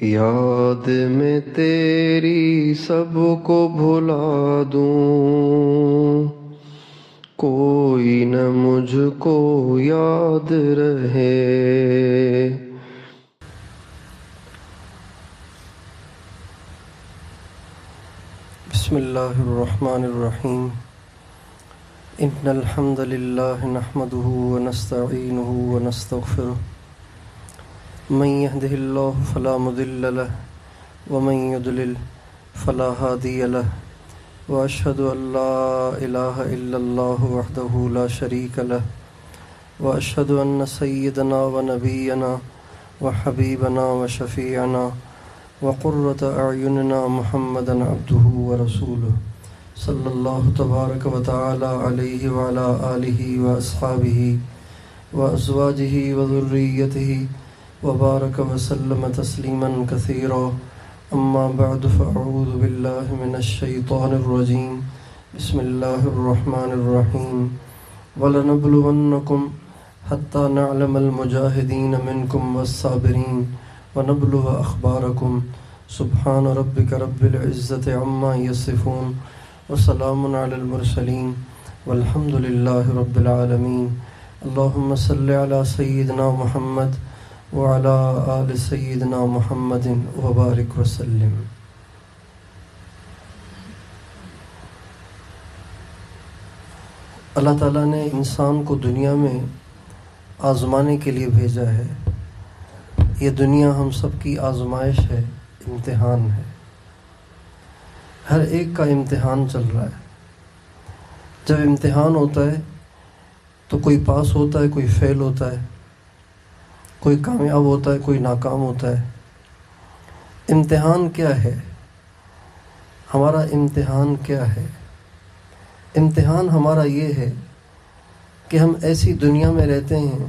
یاد میں تیری سب کو بھلا دوں، کوئی نہ مجھ کو یاد رہے۔ بسم اللہ الرحمن الرحیم۔ ان الحمد للہ نحمده ونستعینه ونستغفرہ، من يهده الله فلا مضل له ومن يضلل فلا هادي له، واشهد ان لا اله الا الله وحده لا شريك له، واشهد ان سيدنا ونبينا وحبيبنا وشفيعنا وقرة اعيننا محمدا عبده ورسوله صلى الله تبارك وتعالى عليه وعلى آله واصحابه وازواجه وذريته وبارك وسلم تسلیما کثیرا، اما بعد فاعوذ باللہ من الشیطان الرجیم، بسم اللہ الرحمن الرحیم۔ وَلَنَبْلُوَنَّكُمْ حَتَّى نَعْلَمَ الْمُجَاهِدِينَ مِنْكُمْ وَالصَّابِرِينَ وَنَبْلُوَ أَخْبَارَكُمْ۔ سبحان ربك رب العزة عما يصفون وسلام على المرسلين والحمد لله رب العالمين۔ اللهم صل على سيدنا محمد وعلى آل سیدنا محمد وبارک وسلم۔ اللہ تعالیٰ نے انسان کو دنیا میں آزمانے کے لیے بھیجا ہے۔ یہ دنیا ہم سب کی آزمائش ہے، امتحان ہے۔ ہر ایک کا امتحان چل رہا ہے۔ جب امتحان ہوتا ہے تو کوئی پاس ہوتا ہے، کوئی فیل ہوتا ہے، کوئی کامیاب ہوتا ہے، کوئی ناکام ہوتا ہے۔ امتحان کیا ہے؟ ہمارا امتحان کیا ہے؟ امتحان ہمارا یہ ہے کہ ہم ایسی دنیا میں رہتے ہیں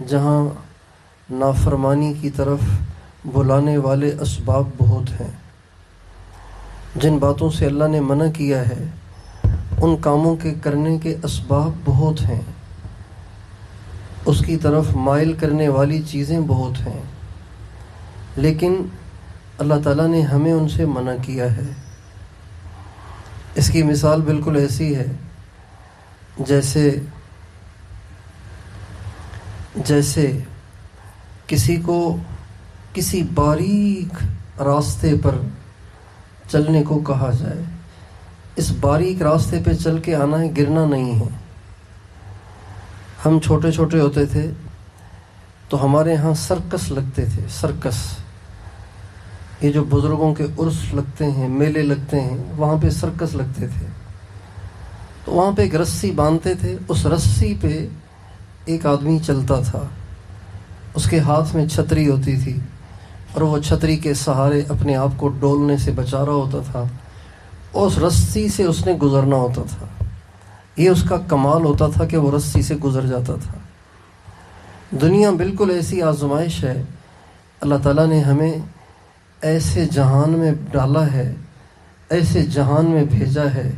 جہاں نافرمانی کی طرف بلانے والے اسباب بہت ہیں۔ جن باتوں سے اللہ نے منع کیا ہے ان کاموں کے کرنے کے اسباب بہت ہیں، اس کی طرف مائل کرنے والی چیزیں بہت ہیں، لیکن اللہ تعالیٰ نے ہمیں ان سے منع کیا ہے۔ اس کی مثال بالکل ایسی ہے جیسے کسی کو کسی باریک راستے پر چلنے کو کہا جائے۔ اس باریک راستے پہ چل کے آنا ہے، گرنا نہیں ہے۔ ہم چھوٹے چھوٹے ہوتے تھے تو ہمارے ہاں سرکس لگتے تھے۔ سرکس، یہ جو بزرگوں کے عرس لگتے ہیں، میلے لگتے ہیں، وہاں پہ سرکس لگتے تھے۔ تو وہاں پہ ایک رسی باندھتے تھے، اس رسی پہ ایک آدمی چلتا تھا، اس کے ہاتھ میں چھتری ہوتی تھی اور وہ چھتری کے سہارے اپنے آپ کو ڈولنے سے بچا رہا ہوتا تھا، اور اس رسی سے اس نے گزرنا ہوتا تھا۔ یہ اس کا کمال ہوتا تھا کہ وہ رسی سے گزر جاتا تھا۔ دنیا بالکل ایسی آزمائش ہے۔ اللہ تعالیٰ نے ہمیں ایسے جہان میں ڈالا ہے، ایسے جہان میں بھیجا ہے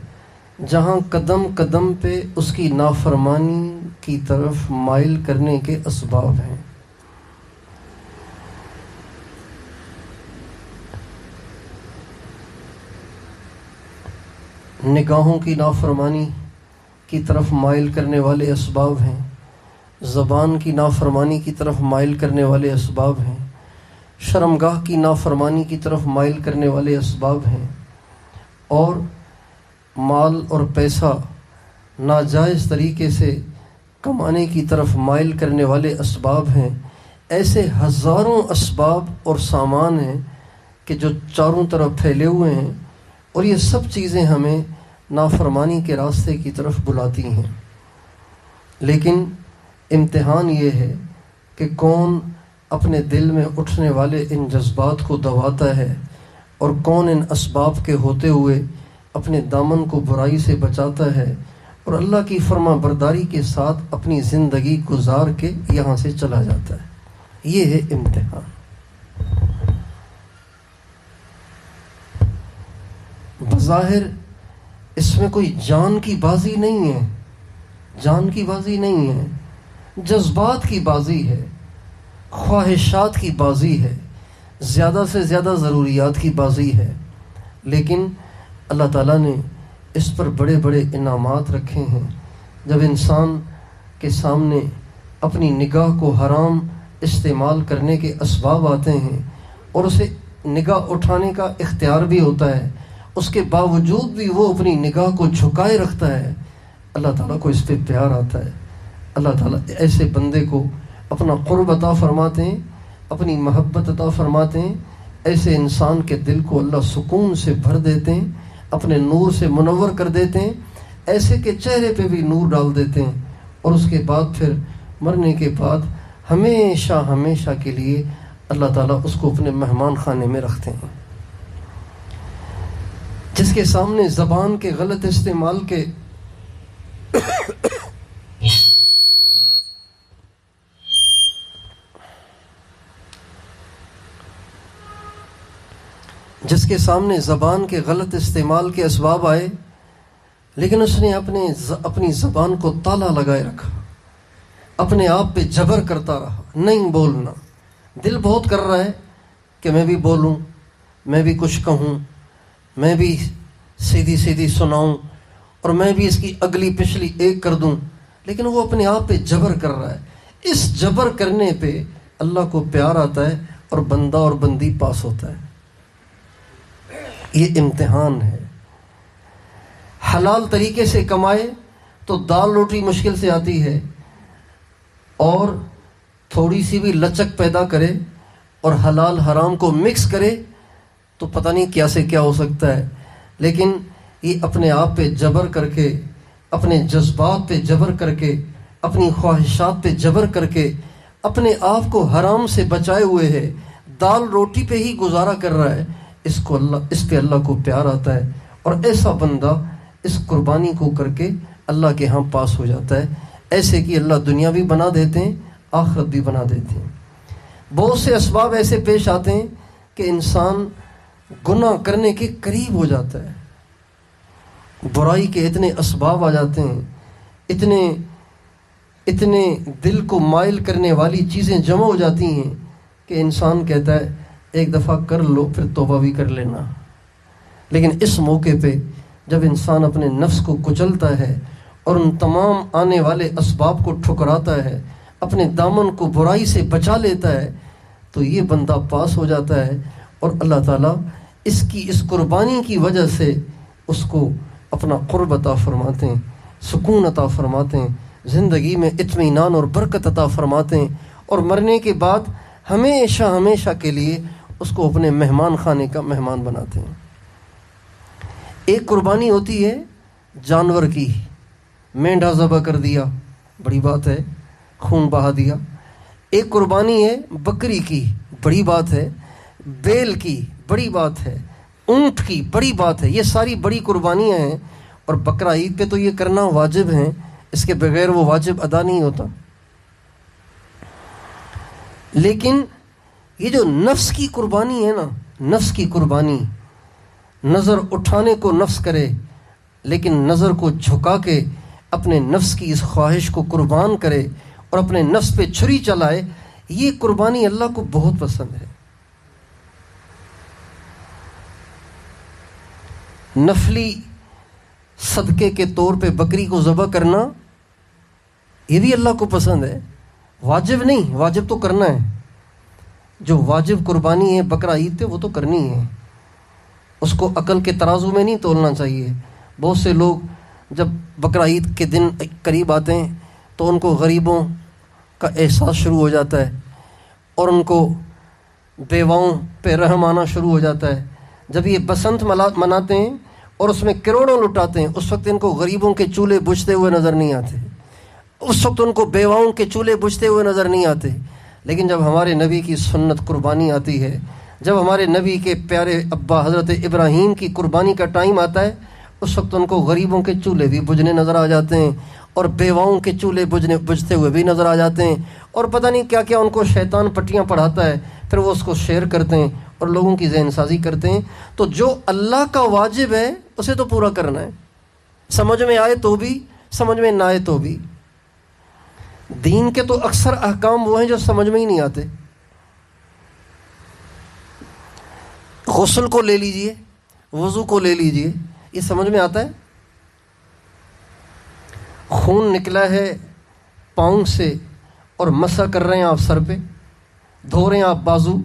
جہاں قدم قدم پہ اس کی نافرمانی کی طرف مائل کرنے کے اسباب ہیں۔ نگاہوں کی نافرمانی کی طرف مائل کرنے والے اسباب ہیں، زبان کی نافرمانی کی طرف مائل کرنے والے اسباب ہیں، شرمگاہ کی نافرمانی کی طرف مائل کرنے والے اسباب ہیں، اور مال اور پیسہ ناجائز طریقے سے کمانے کی طرف مائل کرنے والے اسباب ہیں۔ ایسے ہزاروں اسباب اور سامان ہیں کہ جو چاروں طرف پھیلے ہوئے ہیں، اور یہ سب چیزیں ہمیں نافرمانی کے راستے کی طرف بلاتی ہیں۔ لیکن امتحان یہ ہے کہ کون اپنے دل میں اٹھنے والے ان جذبات کو دباتا ہے، اور کون ان اسباب کے ہوتے ہوئے اپنے دامن کو برائی سے بچاتا ہے اور اللہ کی فرما برداری کے ساتھ اپنی زندگی گزار کے یہاں سے چلا جاتا ہے۔ یہ ہے امتحان۔ بظاہر اس میں کوئی جان کی بازی نہیں ہے، جان کی بازی نہیں ہے، جذبات کی بازی ہے، خواہشات کی بازی ہے، زیادہ سے زیادہ ضروریات کی بازی ہے، لیکن اللہ تعالیٰ نے اس پر بڑے بڑے انعامات رکھے ہیں۔ جب انسان کے سامنے اپنی نگاہ کو حرام استعمال کرنے کے اسباب آتے ہیں اور اسے نگاہ اٹھانے کا اختیار بھی ہوتا ہے، اس کے باوجود بھی وہ اپنی نگاہ کو جھکائے رکھتا ہے، اللہ تعالیٰ کو اس پہ پیار آتا ہے۔ اللہ تعالیٰ ایسے بندے کو اپنا قرب عطا فرماتے ہیں، اپنی محبت عطا فرماتے ہیں۔ ایسے انسان کے دل کو اللہ سکون سے بھر دیتے ہیں، اپنے نور سے منور کر دیتے ہیں، ایسے کے چہرے پہ بھی نور ڈال دیتے ہیں، اور اس کے بعد پھر مرنے کے بعد ہمیشہ ہمیشہ کے لیے اللہ تعالیٰ اس کو اپنے مہمان خانے میں رکھتے ہیں۔ جس کے سامنے زبان کے غلط استعمال کے جس کے سامنے زبان کے غلط استعمال کے اسباب آئے، لیکن اس نے اپنی زبان کو تالا لگائے رکھا، اپنے آپ پہ جبر کرتا رہا، نہیں بولنا۔ دل بہت کر رہا ہے کہ میں بھی بولوں، میں بھی کچھ کہوں، میں بھی سیدھی سیدھی سناؤں، اور میں بھی اس کی اگلی پچھلی ایک کر دوں، لیکن وہ اپنے آپ پہ جبر کر رہا ہے۔ اس جبر کرنے پہ اللہ کو پیار آتا ہے اور بندہ اور بندی پاس ہوتا ہے۔ یہ امتحان ہے۔ حلال طریقے سے کمائے تو دال روٹی مشکل سے آتی ہے، اور تھوڑی سی بھی لچک پیدا کرے اور حلال حرام کو مکس کرے تو پتہ نہیں کیا سے کیا ہو سکتا ہے۔ لیکن یہ اپنے آپ پہ جبر کر کے، اپنے جذبات پہ جبر کر کے، اپنی خواہشات پہ جبر کر کے اپنے آپ کو حرام سے بچائے ہوئے ہے، دال روٹی پہ ہی گزارا کر رہا ہے، اس پہ اللہ کو پیار آتا ہے، اور ایسا بندہ اس قربانی کو کر کے اللہ کے ہاں پاس ہو جاتا ہے۔ ایسے کہ اللہ دنیا بھی بنا دیتے ہیں، آخرت بھی بنا دیتے ہیں۔ بہت سے اسباب ایسے پیش آتے ہیں کہ انسان گناہ کرنے کے قریب ہو جاتا ہے، برائی کے اتنے اسباب آ جاتے ہیں، اتنے دل کو مائل کرنے والی چیزیں جمع ہو جاتی ہیں کہ انسان کہتا ہے ایک دفعہ کر لو پھر توبہ بھی کر لینا۔ لیکن اس موقع پہ جب انسان اپنے نفس کو کچلتا ہے اور ان تمام آنے والے اسباب کو ٹھکراتا ہے، اپنے دامن کو برائی سے بچا لیتا ہے، تو یہ بندہ پاس ہو جاتا ہے، اور اللہ تعالیٰ اس قربانی کی وجہ سے اس کو اپنا قرب عطا فرماتے ہیں، سکون عطا فرماتے ہیں، زندگی میں اطمینان اور برکت عطا فرماتے ہیں، اور مرنے کے بعد ہمیشہ ہمیشہ کے لیے اس کو اپنے مہمان خانے کا مہمان بناتے ہیں۔ ایک قربانی ہوتی ہے جانور کی، مینڈھا ذبح کر دیا، بڑی بات ہے، خون بہا دیا۔ ایک قربانی ہے بکری کی، بڑی بات ہے، بیل کی بڑی بات ہے، اونٹ کی بڑی بات ہے۔ یہ ساری بڑی قربانیاں ہیں، اور بقرہ عید پہ تو یہ کرنا واجب ہے، اس کے بغیر وہ واجب ادا نہیں ہوتا۔ لیکن یہ جو نفس کی قربانی ہے نا، نفس کی قربانی، نظر اٹھانے کو نفس کرے لیکن نظر کو جھکا کے اپنے نفس کی اس خواہش کو قربان کرے اور اپنے نفس پہ چھری چلائے، یہ قربانی اللہ کو بہت پسند ہے۔ نفلی صدقے کے طور پہ بکری کو ذبح کرنا یہ بھی اللہ کو پسند ہے، واجب نہیں، واجب تو کرنا ہے۔ جو واجب قربانی ہے بقرہ عید پہ وہ تو کرنی ہے، اس کو عقل کے ترازو میں نہیں تولنا چاہیے۔ بہت سے لوگ جب بقرہ عید کے دن قریب آتے ہیں تو ان کو غریبوں کا احساس شروع ہو جاتا ہے، اور ان کو بیواؤں پہ رحم آنا شروع ہو جاتا ہے۔ جب یہ بسنت مناتے ہیں اور اس میں کروڑوں لٹاتے ہیں، اس وقت ان کو غریبوں کے چولہے بجھتے ہوئے نظر نہیں آتے، اس وقت ان کو بیواؤں کے چولہے بجھتے ہوئے نظر نہیں آتے۔ لیکن جب ہمارے نبی کی سنت قربانی آتی ہے، جب ہمارے نبی کے پیارے ابا حضرت ابراہیم کی قربانی کا ٹائم آتا ہے، اس وقت ان کو غریبوں کے چولہے بھی بجھنے نظر آ جاتے ہیں، اور بیواؤں کے چولہے بجھتے ہوئے بھی نظر آ جاتے ہیں، اور پتہ نہیں کیا کیا ان کو شیطان پٹیاں پڑھاتا ہے، پھر وہ اس کو شیئر کرتے ہیں اور لوگوں کی ذہن سازی کرتے ہیں۔ تو جو اللہ کا واجب ہے اسے تو پورا کرنا ہے، سمجھ میں آئے تو بھی، سمجھ میں نہ آئے تو بھی۔ دین کے تو اکثر احکام وہ ہیں جو سمجھ میں ہی نہیں آتے۔ غسل کو لے لیجئے، وضو کو لے لیجئے، یہ سمجھ میں آتا ہے؟ خون نکلا ہے پاؤں سے اور مسح کر رہے ہیں آپ سر پہ، دھو رہے ہیں آپ بازو.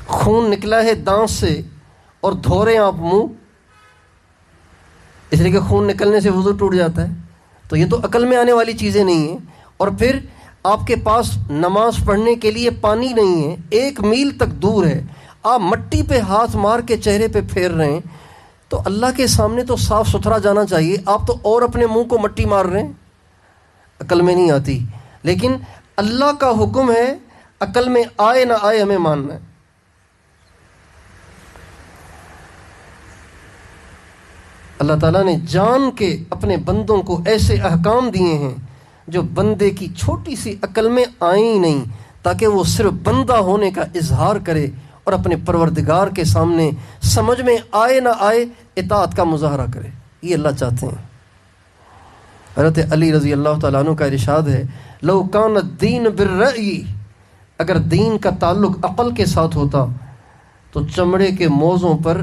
خون نکلا ہے دانت سے اور دھو رہے ہیں آپ منہ، اس لیے کہ خون نکلنے سے وضو ٹوٹ جاتا ہے. تو یہ تو عقل میں آنے والی چیزیں نہیں ہیں. اور پھر آپ کے پاس نماز پڑھنے کے لیے پانی نہیں ہے، 1 میل تک دور ہے، آپ مٹی پہ ہاتھ مار کے چہرے پہ پھیر رہے ہیں. تو اللہ کے سامنے تو صاف ستھرا جانا چاہیے، آپ تو اور اپنے منہ کو مٹی مار رہے ہیں. عقل میں نہیں آتی. لیکن اللہ کا حکم ہے، عقل میں آئے نہ آئے ہمیں ماننا ہے. اللہ تعالیٰ نے جان کے اپنے بندوں کو ایسے احکام دیے ہیں جو بندے کی چھوٹی سی عقل میں آئیں ہی نہیں، تاکہ وہ صرف بندہ ہونے کا اظہار کرے اور اپنے پروردگار کے سامنے سمجھ میں آئے نہ آئے اطاعت کا مظاہرہ کرے. یہ اللہ چاہتے ہیں. حضرت علی رضی اللہ تعالیٰ عنہ کا ارشاد ہے، لو کان الدین بالرأی، اگر دین کا تعلق عقل کے ساتھ ہوتا تو چمڑے کے موزوں پر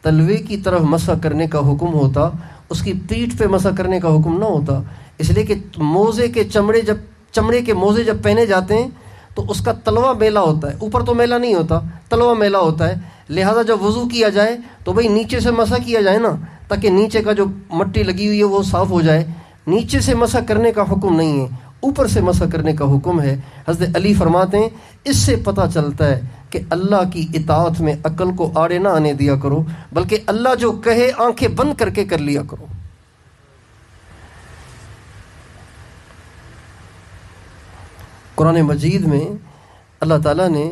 تلوے کی طرف مسح کرنے کا حکم ہوتا، اس کی پیٹھ پہ مسح کرنے کا حکم نہ ہوتا. اس لیے کہ موزے کے چمڑے کے موزے جب پہنے جاتے ہیں تو اس کا تلوا میلا ہوتا ہے، اوپر تو میلا نہیں ہوتا، تلوا میلا ہوتا ہے. لہذا جب وضو کیا جائے تو بھئی نیچے سے مسح کیا جائے نا، تاکہ نیچے کا جو مٹی لگی ہوئی ہے وہ صاف ہو جائے. نیچے سے مسح کرنے کا حکم نہیں ہے، اوپر سے مسح کرنے کا حکم ہے. حضرت علی فرماتے ہیں اس سے پتہ چلتا ہے کہ اللہ کی اطاعت میں عقل کو آڑے نہ آنے دیا کرو، بلکہ اللہ جو کہے آنکھیں بند کر کے کر لیا کرو. قرآن مجید میں اللہ تعالیٰ نے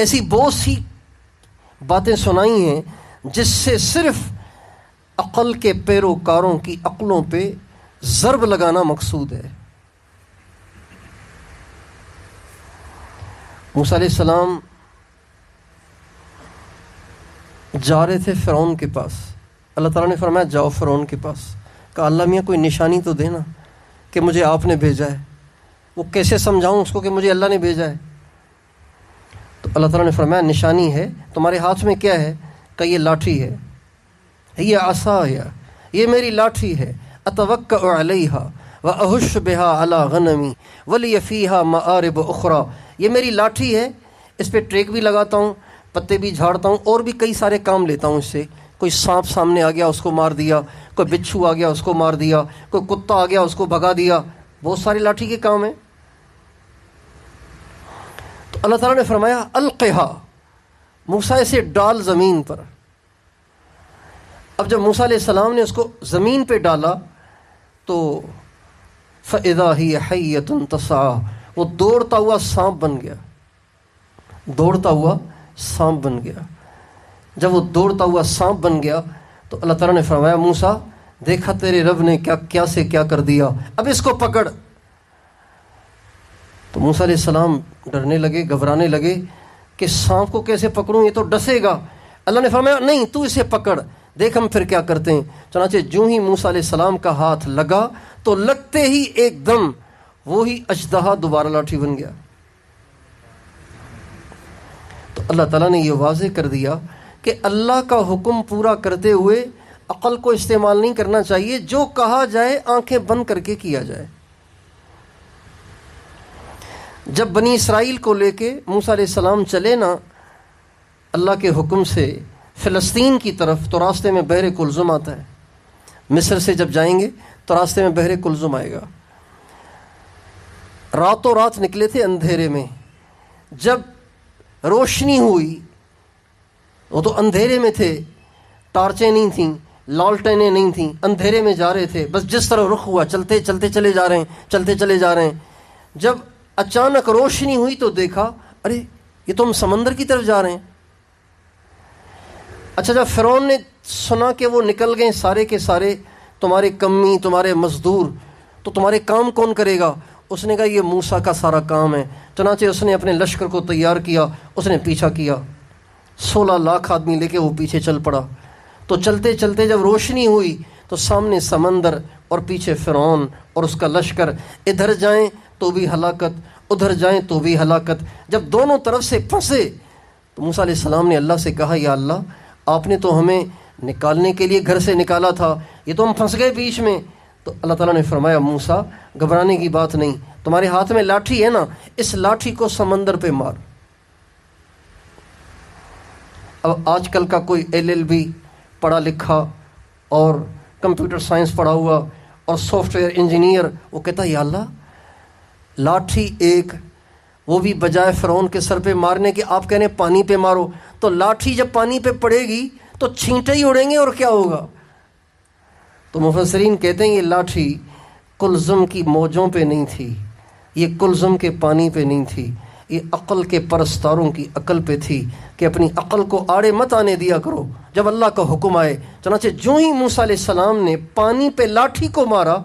ایسی بہت سی باتیں سنائی ہیں جس سے صرف عقل کے پیروکاروں کی عقلوں پہ ضرب لگانا مقصود ہے. موسیٰ علیہ السلام جا رہے تھے فرعون کے پاس. اللہ تعالیٰ نے فرمایا جاؤ فرعون کے پاس. کہا اللہ میاں کوئی نشانی تو دینا کہ مجھے آپ نے بھیجا ہے. وہ کیسے سمجھاؤں اس کو کہ مجھے اللہ نے بھیجا ہے؟ تو اللہ تعالیٰ نے فرمایا نشانی ہے، تمہارے ہاتھ میں کیا ہے؟ کہ یہ لاٹھی ہے. یہ عصای، یہ میری لاٹھی ہے. اتوکأ علیہا واہش بہا علی غنمی ولی فیہا مآرب اخری. یہ میری لاٹھی ہے، اس پہ ٹریک بھی لگاتا ہوں، پتے بھی جھاڑتا ہوں، اور بھی کئی سارے کام لیتا ہوں اس سے. کوئی سانپ سامنے آ گیا اس کو مار دیا، کوئی بچھو آ گیا اس کو مار دیا، کوئی کتا آ گیا اس کو بھگا دیا. بہت ساری لاٹھی کے کام ہیں. تو اللہ تعالیٰ نے فرمایا القہا، موسیٰ اسے ڈال زمین پر. اب جب موسیٰ علیہ السلام نے اس کو زمین پہ ڈالا تو فَإِذَا هِيَ حَيَّةٌ تَسْعَىٰ، وہ دوڑتا ہوا سانپ بن گیا. دوڑتا ہوا سانپ بن گیا. جب وہ دوڑتا ہوا سانپ بن گیا تو اللہ تعالیٰ نے فرمایا موسیٰ دیکھا تیرے رب نے کیا سے کیا کر دیا، اب اس کو پکڑ. تو موسیٰ علیہ السلام ڈرنے لگے، گھبرانے لگے کہ سانپ کو کیسے پکڑوں، یہ تو ڈسے گا. اللہ نے فرمایا نہیں تو اسے پکڑ، دیکھ ہم پھر کیا کرتے ہیں. چنانچہ جو ہی موسیٰ علیہ السلام کا ہاتھ لگا تو لگتے ہی ایک دم وہی اژدہا دوبارہ لاٹھی بن گیا. تو اللہ تعالیٰ نے یہ واضح کر دیا کہ اللہ کا حکم پورا کرتے ہوئے عقل کو استعمال نہیں کرنا چاہیے، جو کہا جائے آنکھیں بند کر کے کیا جائے. جب بنی اسرائیل کو لے کے موسیٰ علیہ السلام چلے نا اللہ کے حکم سے فلسطین کی طرف، تو راستے میں بحر کلزم آتا ہے. مصر سے جب جائیں گے تو راستے میں بحر کلزم آئے گا. راتوں رات نکلے تھے اندھیرے میں. جب روشنی ہوئی وہ تو اندھیرے میں تھے، ٹارچیں نہیں تھیں، لالٹینیں نہیں تھیں، اندھیرے میں جا رہے تھے. بس جس طرح رخ ہوا چلتے چلتے چلے جا رہے ہیں، چلتے چلے جا رہے ہیں. جب اچانک روشنی ہوئی تو دیکھا ارے یہ تو ہم سمندر کی طرف جا رہے ہیں. اچھا جب فرعون نے سنا کہ وہ نکل گئے سارے کے سارے، تمہارے کمی، تمہارے مزدور، تو تمہارے کام کون کرے گا؟ اس نے کہا یہ موسیٰ کا سارا کام ہے. چنانچہ اس نے اپنے لشکر کو تیار کیا، اس نے پیچھا کیا. 16 لاکھ آدمی لے کے وہ پیچھے چل پڑا. تو چلتے چلتے جب روشنی ہوئی تو سامنے سمندر اور پیچھے فرعون اور اس کا لشکر. ادھر جائیں تو بھی ہلاکت، ادھر جائیں تو بھی ہلاکت. جب دونوں طرف سے پھنسے تو موسیٰ علیہ السلام نے اللہ سے کہا یا اللہ آپ نے تو ہمیں نکالنے کے لیے گھر سے نکالا تھا، یہ تو ہم پھنس گئے بیچ میں۔ تو اللہ تعالیٰ نے فرمایا موسیٰ گھبرانے کی بات نہیں، تمہارے ہاتھ میں لاٹھی ہے نا، اس لاٹھی کو سمندر پہ مار۔ اب آج کل کا کوئی LLB پڑھا لکھا اور کمپیوٹر سائنس پڑھا ہوا اور سافٹ ویئر انجینئر وہ کہتا ہے یا اللہ لاٹھی ایک، وہ بھی بجائے فرعون کے سر پہ مارنے کے آپ کہنے پانی پہ مارو، تو لاٹھی جب پانی پہ پڑے گی تو چھینٹے ہی اڑیں گے اور کیا ہوگا؟ تو مفسرین کہتے ہیں یہ لاٹھی کلزم کی موجوں پہ نہیں تھی، یہ کلزم کے پانی پہ نہیں تھی، یہ عقل کے پرستاروں کی عقل پہ تھی کہ اپنی عقل کو آڑے مت آنے دیا کرو جب اللہ کا حکم آئے۔ چنانچہ جو ہی موسیٰ علیہ السلام نے پانی پہ لاٹھی کو مارا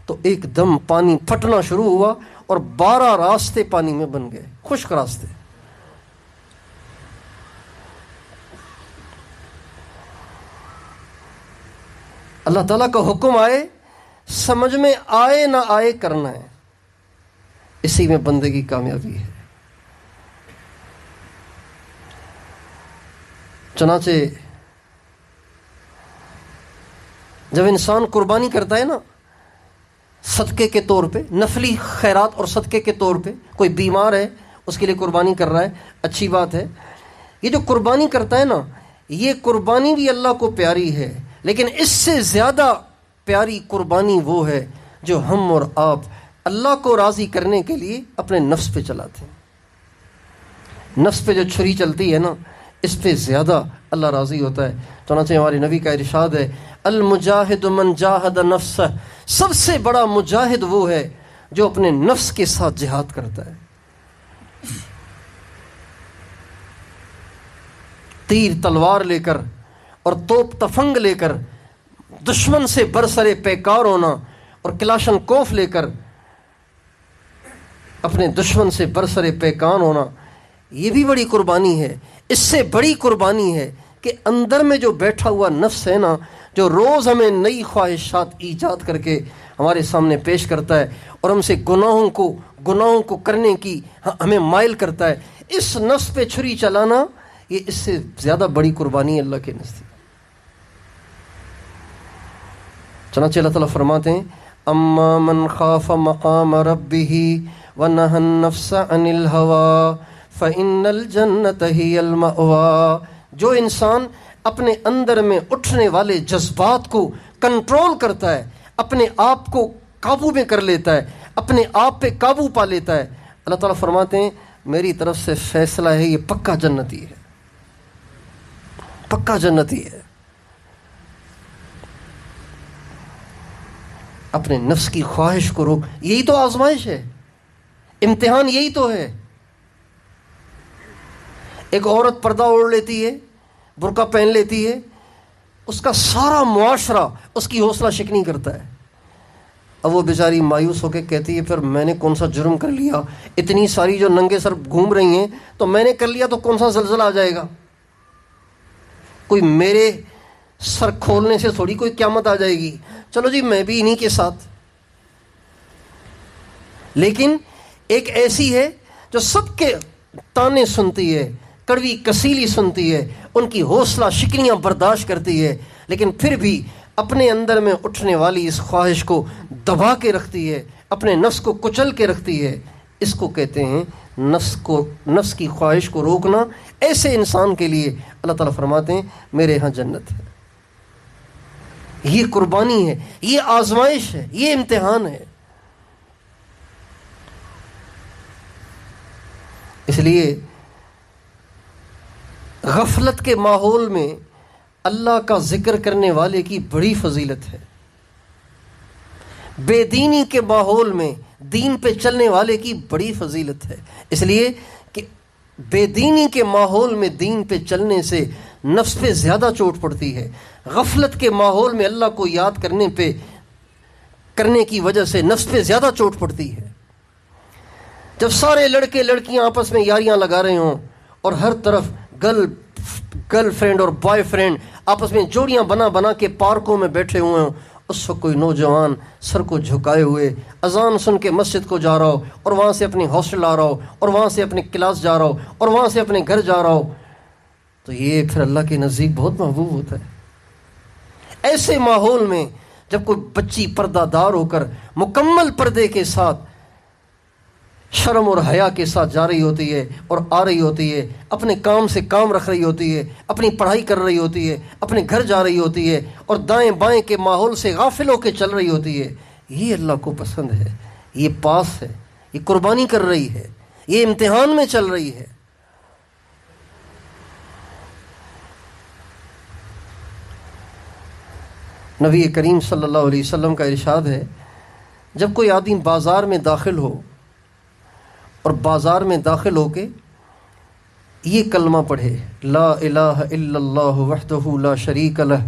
تو ایک دم پانی پھٹنا شروع ہوا اور 12 راستے پانی میں بن گئے، خشک راستے۔ اللہ تعالیٰ کا حکم آئے، سمجھ میں آئے نہ آئے کرنا ہے، اسی میں بندے کی کامیابی ہے۔ چنانچہ جب انسان قربانی کرتا ہے نا صدقے کے طور پہ، نفلی خیرات اور صدقے کے طور پہ، کوئی بیمار ہے اس کے لیے قربانی کر رہا ہے، اچھی بات ہے۔ یہ جو قربانی کرتا ہے نا، یہ قربانی بھی اللہ کو پیاری ہے، لیکن اس سے زیادہ پیاری قربانی وہ ہے جو ہم اور آپ اللہ کو راضی کرنے کے لیے اپنے نفس پہ چلاتے ہیں۔ نفس پہ جو چھری چلتی ہے نا، اس پہ زیادہ اللہ راضی ہوتا ہے۔ چنانچہ ہمارے نبی کا ارشاد ہے المجاہد من جاہد نفسہ، سب سے بڑا مجاہد وہ ہے جو اپنے نفس کے ساتھ جہاد کرتا ہے۔ تیر تلوار لے کر اور توپ تفنگ لے کر دشمن سے برسرے پیکار ہونا اور کلاشن کوف لے کر اپنے دشمن سے برسرے پیکان ہونا، یہ بھی بڑی قربانی ہے۔ اس سے بڑی قربانی ہے کہ اندر میں جو بیٹھا ہوا نفس ہے نا، جو روز ہمیں نئی خواہشات ایجاد کر کے ہمارے سامنے پیش کرتا ہے اور ہم سے گناہوں کو کرنے کی ہمیں مائل کرتا ہے، اس نفس پہ چھری چلانا یہ اس سے زیادہ بڑی قربانی ہے اللہ کے نزدیک۔ چنانچہ اللہ تعالیٰ فرماتے ہیں اما من خاف مقام ربہ ونہى النفس عن الہوى فإن الجنة هي المأوى، جو انسان اپنے اندر میں اٹھنے والے جذبات کو کنٹرول کرتا ہے، اپنے آپ کو قابو میں کر لیتا ہے، اپنے آپ پہ قابو پا لیتا ہے، اللہ تعالیٰ فرماتے ہیں میری طرف سے فیصلہ ہے یہ پکا جنتی ہے، پکا جنتی ہے۔ اپنے نفس کی خواہش کو روک، یہی تو آزمائش ہے، امتحان یہی تو ہے۔ ایک عورت پردہ اوڑھ لیتی ہے، برقع پہن لیتی ہے، اس کا سارا معاشرہ اس کی حوصلہ شکنی کرتا ہے۔ اب وہ بیچاری مایوس ہو کے کہتی ہے پھر میں نے کون سا جرم کر لیا، اتنی ساری جو ننگے سر گھوم رہی ہیں تو میں نے کر لیا تو کون سا زلزلہ آ جائے گا، کوئی میرے سر کھولنے سے تھوڑی کوئی قیامت آ جائے گی، چلو جی میں بھی انہی کے ساتھ۔ لیکن ایک ایسی ہے جو سب کے تانے سنتی ہے، کڑوی کسیلی سنتی ہے، ان کی حوصلہ شکنیاں برداشت کرتی ہے، لیکن پھر بھی اپنے اندر میں اٹھنے والی اس خواہش کو دبا کے رکھتی ہے، اپنے نفس کو کچل کے رکھتی ہے۔ اس کو کہتے ہیں نفس کی خواہش کو روکنا۔ ایسے انسان کے لیے اللہ تعالیٰ فرماتے ہیں میرے ہاں جنت ہے۔ یہ قربانی ہے، یہ آزمائش ہے، یہ امتحان ہے۔ اس لیے غفلت کے ماحول میں اللہ کا ذکر کرنے والے کی بڑی فضیلت ہے، بے دینی کے ماحول میں دین پہ چلنے والے کی بڑی فضیلت ہے۔ اس لیے کہ بے دینی کے ماحول میں دین پہ چلنے سے نفس پہ زیادہ چوٹ پڑتی ہے، غفلت کے ماحول میں اللہ کو یاد کرنے کی وجہ سے نفس پہ زیادہ چوٹ پڑتی ہے۔ جب سارے لڑکے لڑکیاں آپس میں یاریاں لگا رہے ہوں اور ہر طرف گرل فرینڈ اور بوائے فرینڈ آپس میں جوڑیاں بنا کے پارکوں میں بیٹھے ہوئے ہوں، اس وقت کوئی نوجوان سر کو جھکائے ہوئے اذان سن کے مسجد کو جا رہا ہو اور وہاں سے اپنی ہاسٹل آ رہا ہو اور وہاں سے اپنے کلاس جا رہا ہو اور وہاں سے اپنے گھر جا رہا ہو، تو یہ پھر اللہ کے نزدیک بہت محبوب ہوتا ہے۔ ایسے ماحول میں جب کوئی بچی پردہ دار ہو کر مکمل پردے کے ساتھ شرم اور حیا کے ساتھ جا رہی ہوتی ہے اور آ رہی ہوتی ہے، اپنے کام سے کام رکھ رہی ہوتی ہے، اپنی پڑھائی کر رہی ہوتی ہے، اپنے گھر جا رہی ہوتی ہے اور دائیں بائیں کے ماحول سے غافل ہو کے چل رہی ہوتی ہے، یہ اللہ کو پسند ہے، یہ پاس ہے، یہ قربانی کر رہی ہے، یہ امتحان میں چل رہی ہے۔ نبی کریم صلی اللہ علیہ وسلم کا ارشاد ہے، جب کوئی آدمی بازار میں داخل ہو اور بازار میں داخل ہو کے یہ کلمہ پڑھے، لا الہ الا اللہ وحدہ لا شریک لہ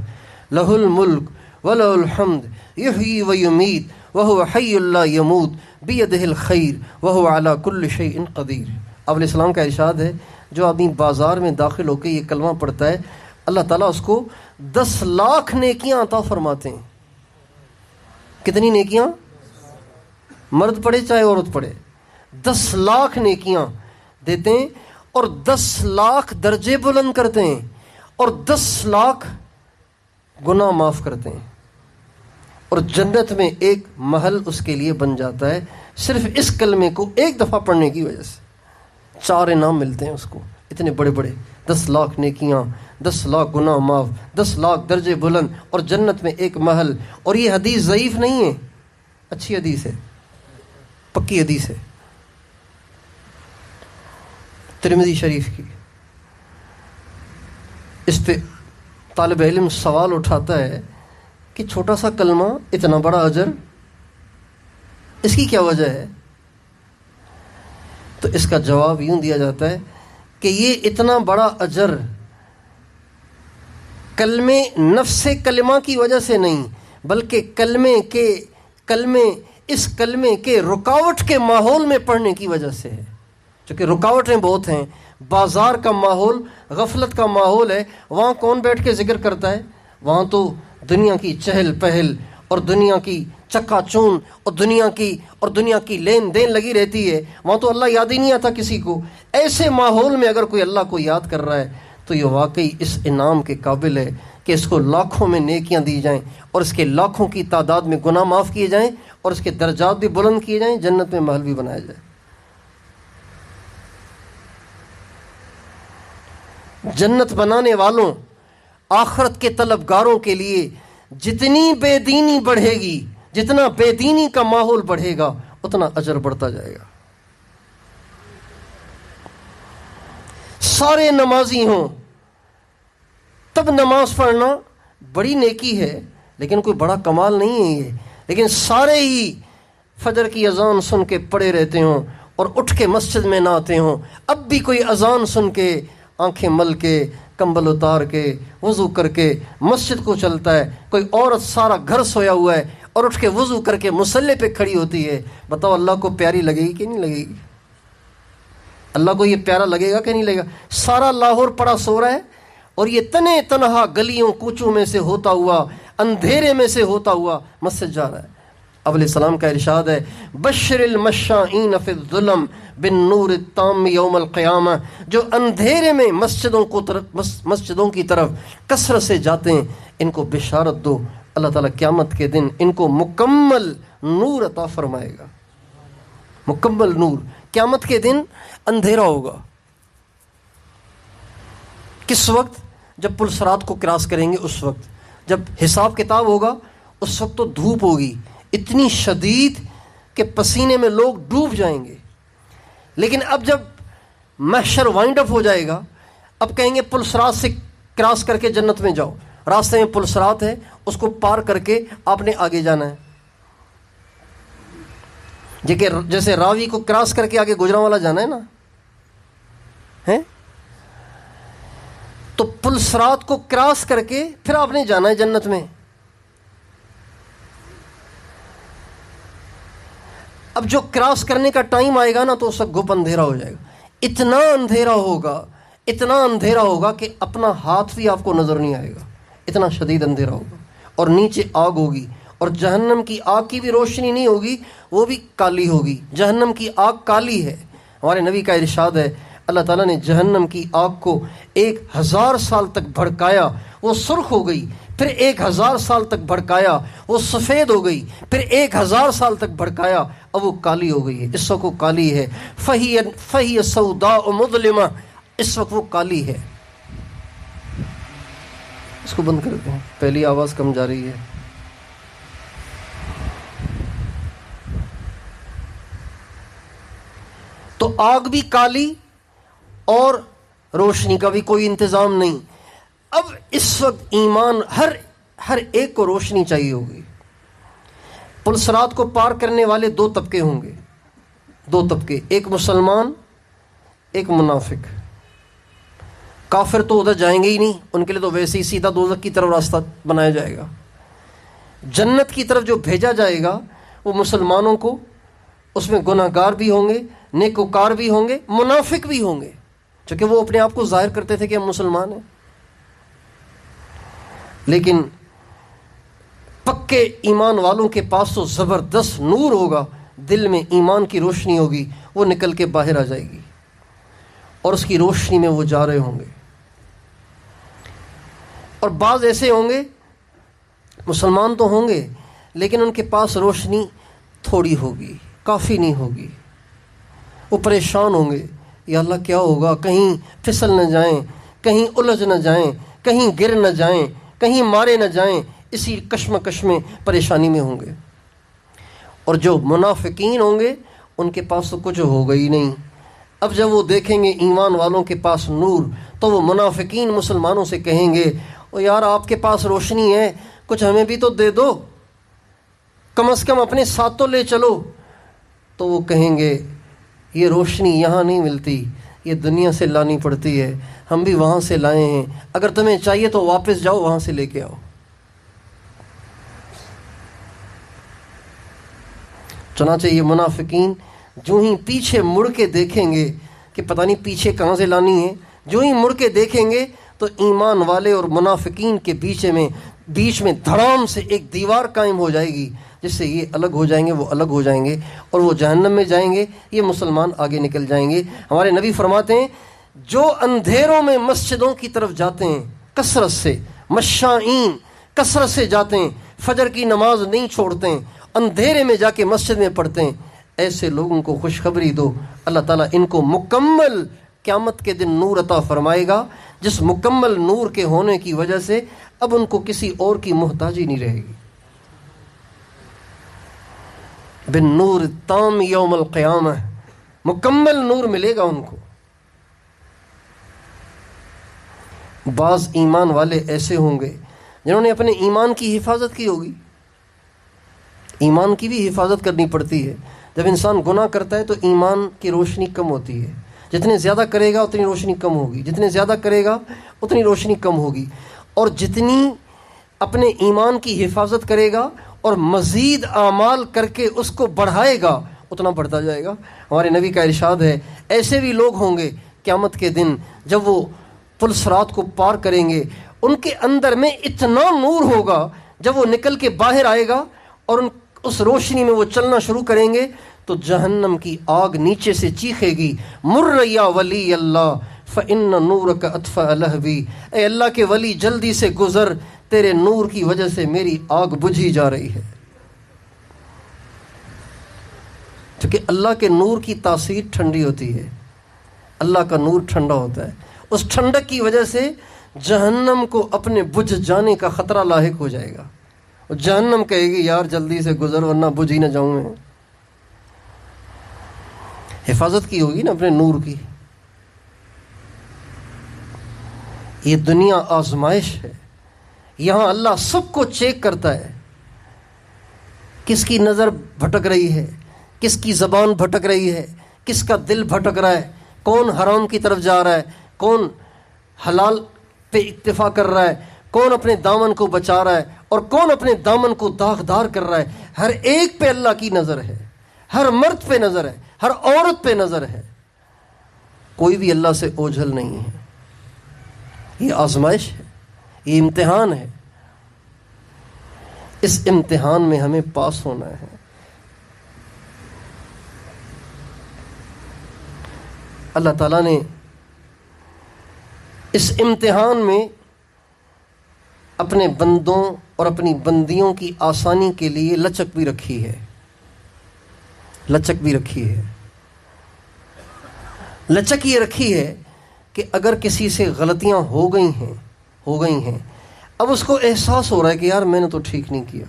لہ الملک ولہ الحمد یحیی و یمیت وہو حی لا یموت بیدہ الخیر وہو علی کل شیء قدیر۔ آپ علیہ السلام کا ارشاد ہے، جو آدمی بازار میں داخل ہو کے یہ کلمہ پڑھتا ہے، اللہ تعالیٰ اس کو 10 لاکھ نیکیاں عطا فرماتے ہیں۔ کتنی نیکیاں؟ مرد پڑھے چاہے عورت پڑھے، 10 لاکھ نیکیاں دیتے ہیں اور 10 لاکھ درجے بلند کرتے ہیں اور 10 لاکھ گناہ معاف کرتے ہیں، اور جنت میں ایک محل اس کے لیے بن جاتا ہے، صرف اس کلمے کو ایک دفعہ پڑھنے کی وجہ سے 4 انعام ملتے ہیں اس کو، اتنے بڑے بڑے، 10 لاکھ نیکیاں، 10 لاکھ گناہ معاف، 10 لاکھ درجے بلند اور جنت میں ایک محل۔ اور یہ حدیث ضعیف نہیں ہے، اچھی حدیث ہے، پکی حدیث ہے، ترمذی شریف کی۔ اس پہ طالب علم سوال اٹھاتا ہے کہ چھوٹا سا کلمہ اتنا بڑا اجر، اس کی کیا وجہ ہے؟ تو اس کا جواب یوں دیا جاتا ہے کہ یہ اتنا بڑا اجر کلمے نفس کلمہ کی وجہ سے نہیں، بلکہ اس کلمے کے رکاوٹ کے ماحول میں پڑھنے کی وجہ سے ہے، چونکہ رکاوٹیں بہت ہیں۔ بازار کا ماحول غفلت کا ماحول ہے، وہاں کون بیٹھ کے ذکر کرتا ہے؟ وہاں تو دنیا کی چہل پہل اور دنیا کی چکا چون اور دنیا کی لین دین لگی رہتی ہے، وہاں تو اللہ یاد ہی نہیں آتا کسی کو۔ ایسے ماحول میں اگر کوئی اللہ کو یاد کر رہا ہے تو یہ واقعی اس انعام کے قابل ہے کہ اس کو لاکھوں میں نیکیاں دی جائیں اور اس کے لاکھوں کی تعداد میں گناہ معاف کیے جائیں اور اس کے درجات بھی بلند کیے جائیں، جنت میں محل بھی بنایا جائے۔ جنت بنانے والوں، آخرت کے طلبگاروں کے لیے جتنی بے دینی بڑھے گی، جتنا بے دینی کا ماحول بڑھے گا، اتنا اجر بڑھتا جائے گا۔ سارے نمازی ہوں تب نماز پڑھنا بڑی نیکی ہے، لیکن کوئی بڑا کمال نہیں ہے یہ، لیکن سارے ہی فجر کی اذان سن کے پڑے رہتے ہوں اور اٹھ کے مسجد میں نہ آتے ہوں، اب بھی کوئی اذان سن کے آنکھیں مل کے کمبل اتار کے وضو کر کے مسجد کو چلتا ہے، کوئی عورت سارا گھر سویا ہوا ہے اور اٹھ کے وضو کر کے مصلی پہ کھڑی ہوتی ہے، بتاؤ اللہ کو پیاری لگے گی کہ نہیں لگے گی؟ اللہ کو یہ پیارا لگے گا کہ نہیں لگے گا؟ سارا لاہور پڑا سو رہا ہے اور یہ تنے تنہا گلیوں کوچوں میں سے ہوتا ہوا، اندھیرے میں سے ہوتا ہوا مسجد جا رہا ہے۔ اب علیہ السلام کا ارشاد ہے، بشر المشائین فی الظلم بالنور التام یوم القیامہ، جو اندھیرے میں مسجدوں کی طرف کثرت سے جاتے ہیں، ان کو بشارت دو، اللہ تعالیٰ قیامت کے دن ان کو مکمل نور عطا فرمائے گا۔ مکمل نور، قیامت کے دن اندھیرا ہوگا۔ کس وقت؟ جب پل صراط کو کراس کریں گے، اس وقت جب حساب کتاب ہوگا، اس وقت تو دھوپ ہوگی اتنی شدید کہ پسینے میں لوگ ڈوب جائیں گے۔ لیکن اب جب محشر وائنڈ اپ ہو جائے گا، اب کہیں گے پل صراط سے کراس کر کے جنت میں جاؤ، راستے میں پل صراط ہے، اس کو پار کر کے آپ نے آگے جانا ہے۔ جیسے راوی کو کراس کر کے آگے گجرانوالا جانا ہے نا، ہے تو پل صراط کو کراس کر کے پھر آپ نے جانا ہے جنت میں۔ اب جو کراس کرنے کا ٹائم آئے گا نا تو اس وقت گھپ اندھیرا ہو جائے گا، اتنا اندھیرا ہوگا کہ اپنا ہاتھ بھی آپ کو نظر نہیں آئے گا، اتنا شدید اندھیرا ہوگا، اور نیچے آگ ہوگی، اور جہنم کی آگ کی بھی روشنی نہیں ہوگی، وہ بھی کالی ہوگی، جہنم کی آگ کالی ہے۔ ہمارے نبی کا ارشاد ہے، اللہ تعالیٰ نے جہنم کی آگ کو 1000 سال تک بھڑکایا، وہ سرخ ہو گئی، پھر 1000 سال تک بھڑکایا وہ سفید ہو گئی، پھر 1000 سال تک بھڑکایا اب وہ کالی ہو گئی ہے، اس وقت وہ کالی ہے، فہی سوداء مظلمہ، اس وقت وہ کالی ہے۔ اس کو بند کر دیں، پہلی آواز کم جا رہی ہے۔ تو آگ بھی کالی اور روشنی کا بھی کوئی انتظام نہیں۔ اب اس وقت ایمان ہر ایک کو روشنی چاہیے ہوگی۔ پل صراط کو پار کرنے والے 2 طبقے ہوں گے، 2 طبقے، ایک مسلمان ایک منافق۔ کافر تو ادھر جائیں گے ہی نہیں، ان کے لیے تو ویسے ہی سیدھا دوزخ کی طرف راستہ بنایا جائے گا۔ جنت کی طرف جو بھیجا جائے گا وہ مسلمانوں کو، اس میں گناہ گار بھی ہوں گے، نیکوکار بھی ہوں گے، منافق بھی ہوں گے، چونکہ وہ اپنے آپ کو ظاہر کرتے تھے کہ ہم مسلمان ہیں، لیکن پکے ایمان والوں کے پاس تو زبردست نور ہوگا، دل میں ایمان کی روشنی ہوگی، وہ نکل کے باہر آ جائے گی اور اس کی روشنی میں وہ جا رہے ہوں گے۔ اور بعض ایسے ہوں گے، مسلمان تو ہوں گے لیکن ان کے پاس روشنی تھوڑی ہوگی، کافی نہیں ہوگی، وہ پریشان ہوں گے، یا اللہ کیا ہوگا، کہیں پھسل نہ جائیں، کہیں الجھ نہ جائیں، کہیں گر نہ جائیں، کہیں مارے نہ جائیں، اسی کشمکش میں پریشانی میں ہوں گے۔ اور جو منافقین ہوں گے ان کے پاس تو کچھ ہوگا ہی نہیں۔ اب جب وہ دیکھیں گے ایمان والوں کے پاس نور تو وہ منافقین مسلمانوں سے کہیں گے، او یار آپ کے پاس روشنی ہے، کچھ ہمیں بھی تو دے دو، کم از کم اپنے ساتھ تو لے چلو۔ تو وہ کہیں گے یہ روشنی یہاں نہیں ملتی، یہ دنیا سے لانی پڑتی ہے، ہم بھی وہاں سے لائے ہیں، اگر تمہیں چاہیے تو واپس جاؤ وہاں سے لے کے آؤ۔ چنانچہ یہ منافقین جو ہی پیچھے مڑ کے دیکھیں گے کہ پتہ نہیں پیچھے کہاں سے لانی ہے، جو ہی مڑ کے دیکھیں گے تو ایمان والے اور منافقین کے بیچ میں دھڑام سے ایک دیوار قائم ہو جائے گی، جس سے یہ الگ ہو جائیں گے، وہ الگ ہو جائیں گے، اور وہ جہنم میں جائیں گے، یہ مسلمان آگے نکل جائیں گے۔ ہمارے نبی فرماتے ہیں جو اندھیروں میں مسجدوں کی طرف جاتے ہیں کثرت سے، مشائین کثرت سے جاتے ہیں، فجر کی نماز نہیں چھوڑتے ہیں، اندھیرے میں جا کے مسجد میں پڑھتے ہیں، ایسے لوگوں کو خوشخبری دو، اللہ تعالیٰ ان کو مکمل قیامت کے دن نور عطا فرمائے گا، جس مکمل نور کے ہونے کی وجہ سے اب ان کو کسی اور کی محتاجی نہیں رہے گی۔ بن نور تام یوم القیامہ، مکمل نور ملے گا ان کو۔ بعض ایمان والے ایسے ہوں گے جنہوں نے اپنے ایمان کی حفاظت کی ہوگی۔ ایمان کی بھی حفاظت کرنی پڑتی ہے، جب انسان گناہ کرتا ہے تو ایمان کی روشنی کم ہوتی ہے، جتنے زیادہ کرے گا اتنی روشنی کم ہوگی، جتنے زیادہ کرے گا اتنی روشنی کم ہوگی، اور جتنی اپنے ایمان کی حفاظت کرے گا اور مزید اعمال کر کے اس کو بڑھائے گا اتنا بڑھتا جائے گا۔ ہمارے نبی کا ارشاد ہے ایسے بھی لوگ ہوں گے قیامت کے دن جب وہ پل صراط کو پار کریں گے، ان کے اندر میں اتنا نور ہوگا، جب وہ نکل کے باہر آئے گا اور اس روشنی میں وہ چلنا شروع کریں گے تو جہنم کی آگ نیچے سے چیخے گی، مر یا ولی اللہ فإن نورک اطفأ لہبی، اے اللہ کے ولی جلدی سے گزر، تیرے نور کی وجہ سے میری آگ بجھی جا رہی ہے۔ کیونکہ اللہ کے نور کی تاثیر ٹھنڈی ہوتی ہے، اللہ کا نور ٹھنڈا ہوتا ہے، اس ٹھنڈک کی وجہ سے جہنم کو اپنے بجھ جانے کا خطرہ لاحق ہو جائے گا، اور جہنم کہے گی یار جلدی سے گزر ورنہ بجھ ہی نہ جاؤں میں۔ حفاظت کی ہوگی نا اپنے نور کی۔ یہ دنیا آزمائش ہے، یہاں اللہ سب کو چیک کرتا ہے، کس کی نظر بھٹک رہی ہے، کس کی زبان بھٹک رہی ہے، کس کا دل بھٹک رہا ہے، کون حرام کی طرف جا رہا ہے، کون حلال پہ اکتفا کر رہا ہے، کون اپنے دامن کو بچا رہا ہے اور کون اپنے دامن کو داغدار کر رہا ہے۔ ہر ایک پہ اللہ کی نظر ہے، ہر مرد پہ نظر ہے، ہر عورت پہ نظر ہے، کوئی بھی اللہ سے اوجھل نہیں ہے۔ یہ آزمائش ہے، یہ امتحان ہے، اس امتحان میں ہمیں پاس ہونا ہے۔ اللہ تعالیٰ نے اس امتحان میں اپنے بندوں اور اپنی بندیوں کی آسانی کے لیے لچک بھی رکھی ہے، لچک بھی رکھی ہے۔ لچک یہ رکھی ہے کہ اگر کسی سے غلطیاں ہو گئی ہیں، اب اس کو احساس ہو رہا ہے کہ یار میں نے تو ٹھیک نہیں کیا،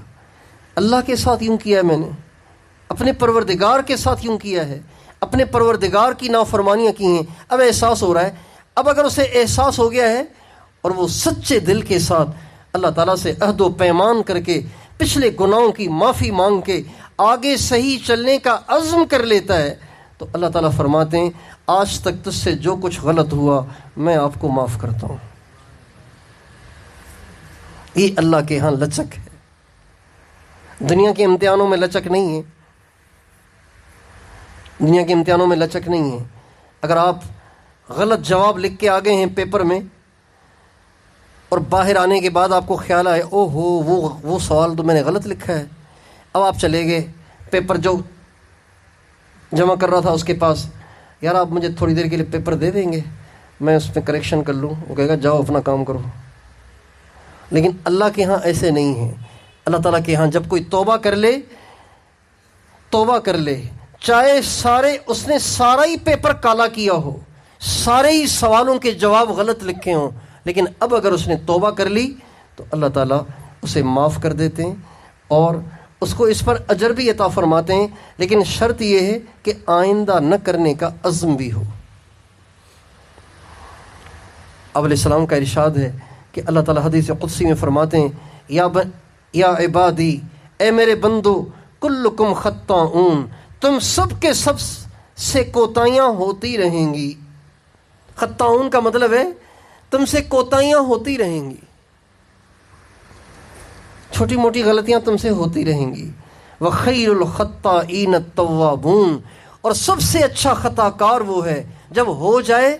اللہ کے ساتھ یوں کیا ہے، میں نے اپنے پروردگار کے ساتھ یوں کیا ہے، اپنے پروردگار کی نافرمانیاں کی ہیں، اب احساس ہو رہا ہے۔ اب اگر اسے احساس ہو گیا ہے اور وہ سچے دل کے ساتھ اللہ تعالیٰ سے عہد و پیمان کر کے پچھلے گناہوں کی معافی مانگ کے آگے صحیح چلنے کا عزم کر لیتا ہے، تو اللہ تعالیٰ فرماتے ہیں آج تک تجھ سے جو کچھ غلط ہوا میں آپ کو معاف کرتا ہوں۔ یہ اللہ کے ہاں لچک ہے۔ دنیا کے امتحانوں میں لچک نہیں ہے، دنیا کے امتحانوں میں لچک نہیں ہے۔ اگر آپ غلط جواب لکھ کے آگے ہیں پیپر میں اور باہر آنے کے بعد آپ کو خیال آئے او ہو وہ سوال تو میں نے غلط لکھا ہے، اب آپ چلے گئے پیپر جو جمع کر رہا تھا اس کے پاس، یار آپ مجھے تھوڑی دیر کے لیے پیپر دے دیں گے، میں اس میں کریکشن کر لوں؟ وہ کہے گا جاؤ اپنا کام کرو۔ لیکن اللہ کے ہاں ایسے نہیں ہے۔ اللہ تعالیٰ کے ہاں جب کوئی توبہ کر لے چاہے اس نے سارا ہی پیپر کالا کیا ہو، سارے ہی سوالوں کے جواب غلط لکھے ہوں، لیکن اب اگر اس نے توبہ کر لی تو اللہ تعالیٰ اسے معاف کر دیتے ہیں اور اس کو اس پر اجر بھی عطا فرماتے ہیں، لیکن شرط یہ ہے کہ آئندہ نہ کرنے کا عزم بھی ہو۔ اب علیہ السلام کا ارشاد ہے کہ اللہ تعالیٰ حدیث قدسی میں فرماتے ہیں یا عبادی، اے میرے بندو، کلکم خطاؤن، تم سب کے سب سے کوتاہیاں ہوتی رہیں گی۔ خطاؤن کا مطلب ہے تم سے کوتاہیاں ہوتی رہیں گی، چھوٹی موٹی غلطیاں تم سے ہوتی رہیں گی۔ وَخَيْرُ الْخَطَّائِينَ التَّوَّابُونَ، اور سب سے اچھا خطا کار وہ ہے جب ہو جائے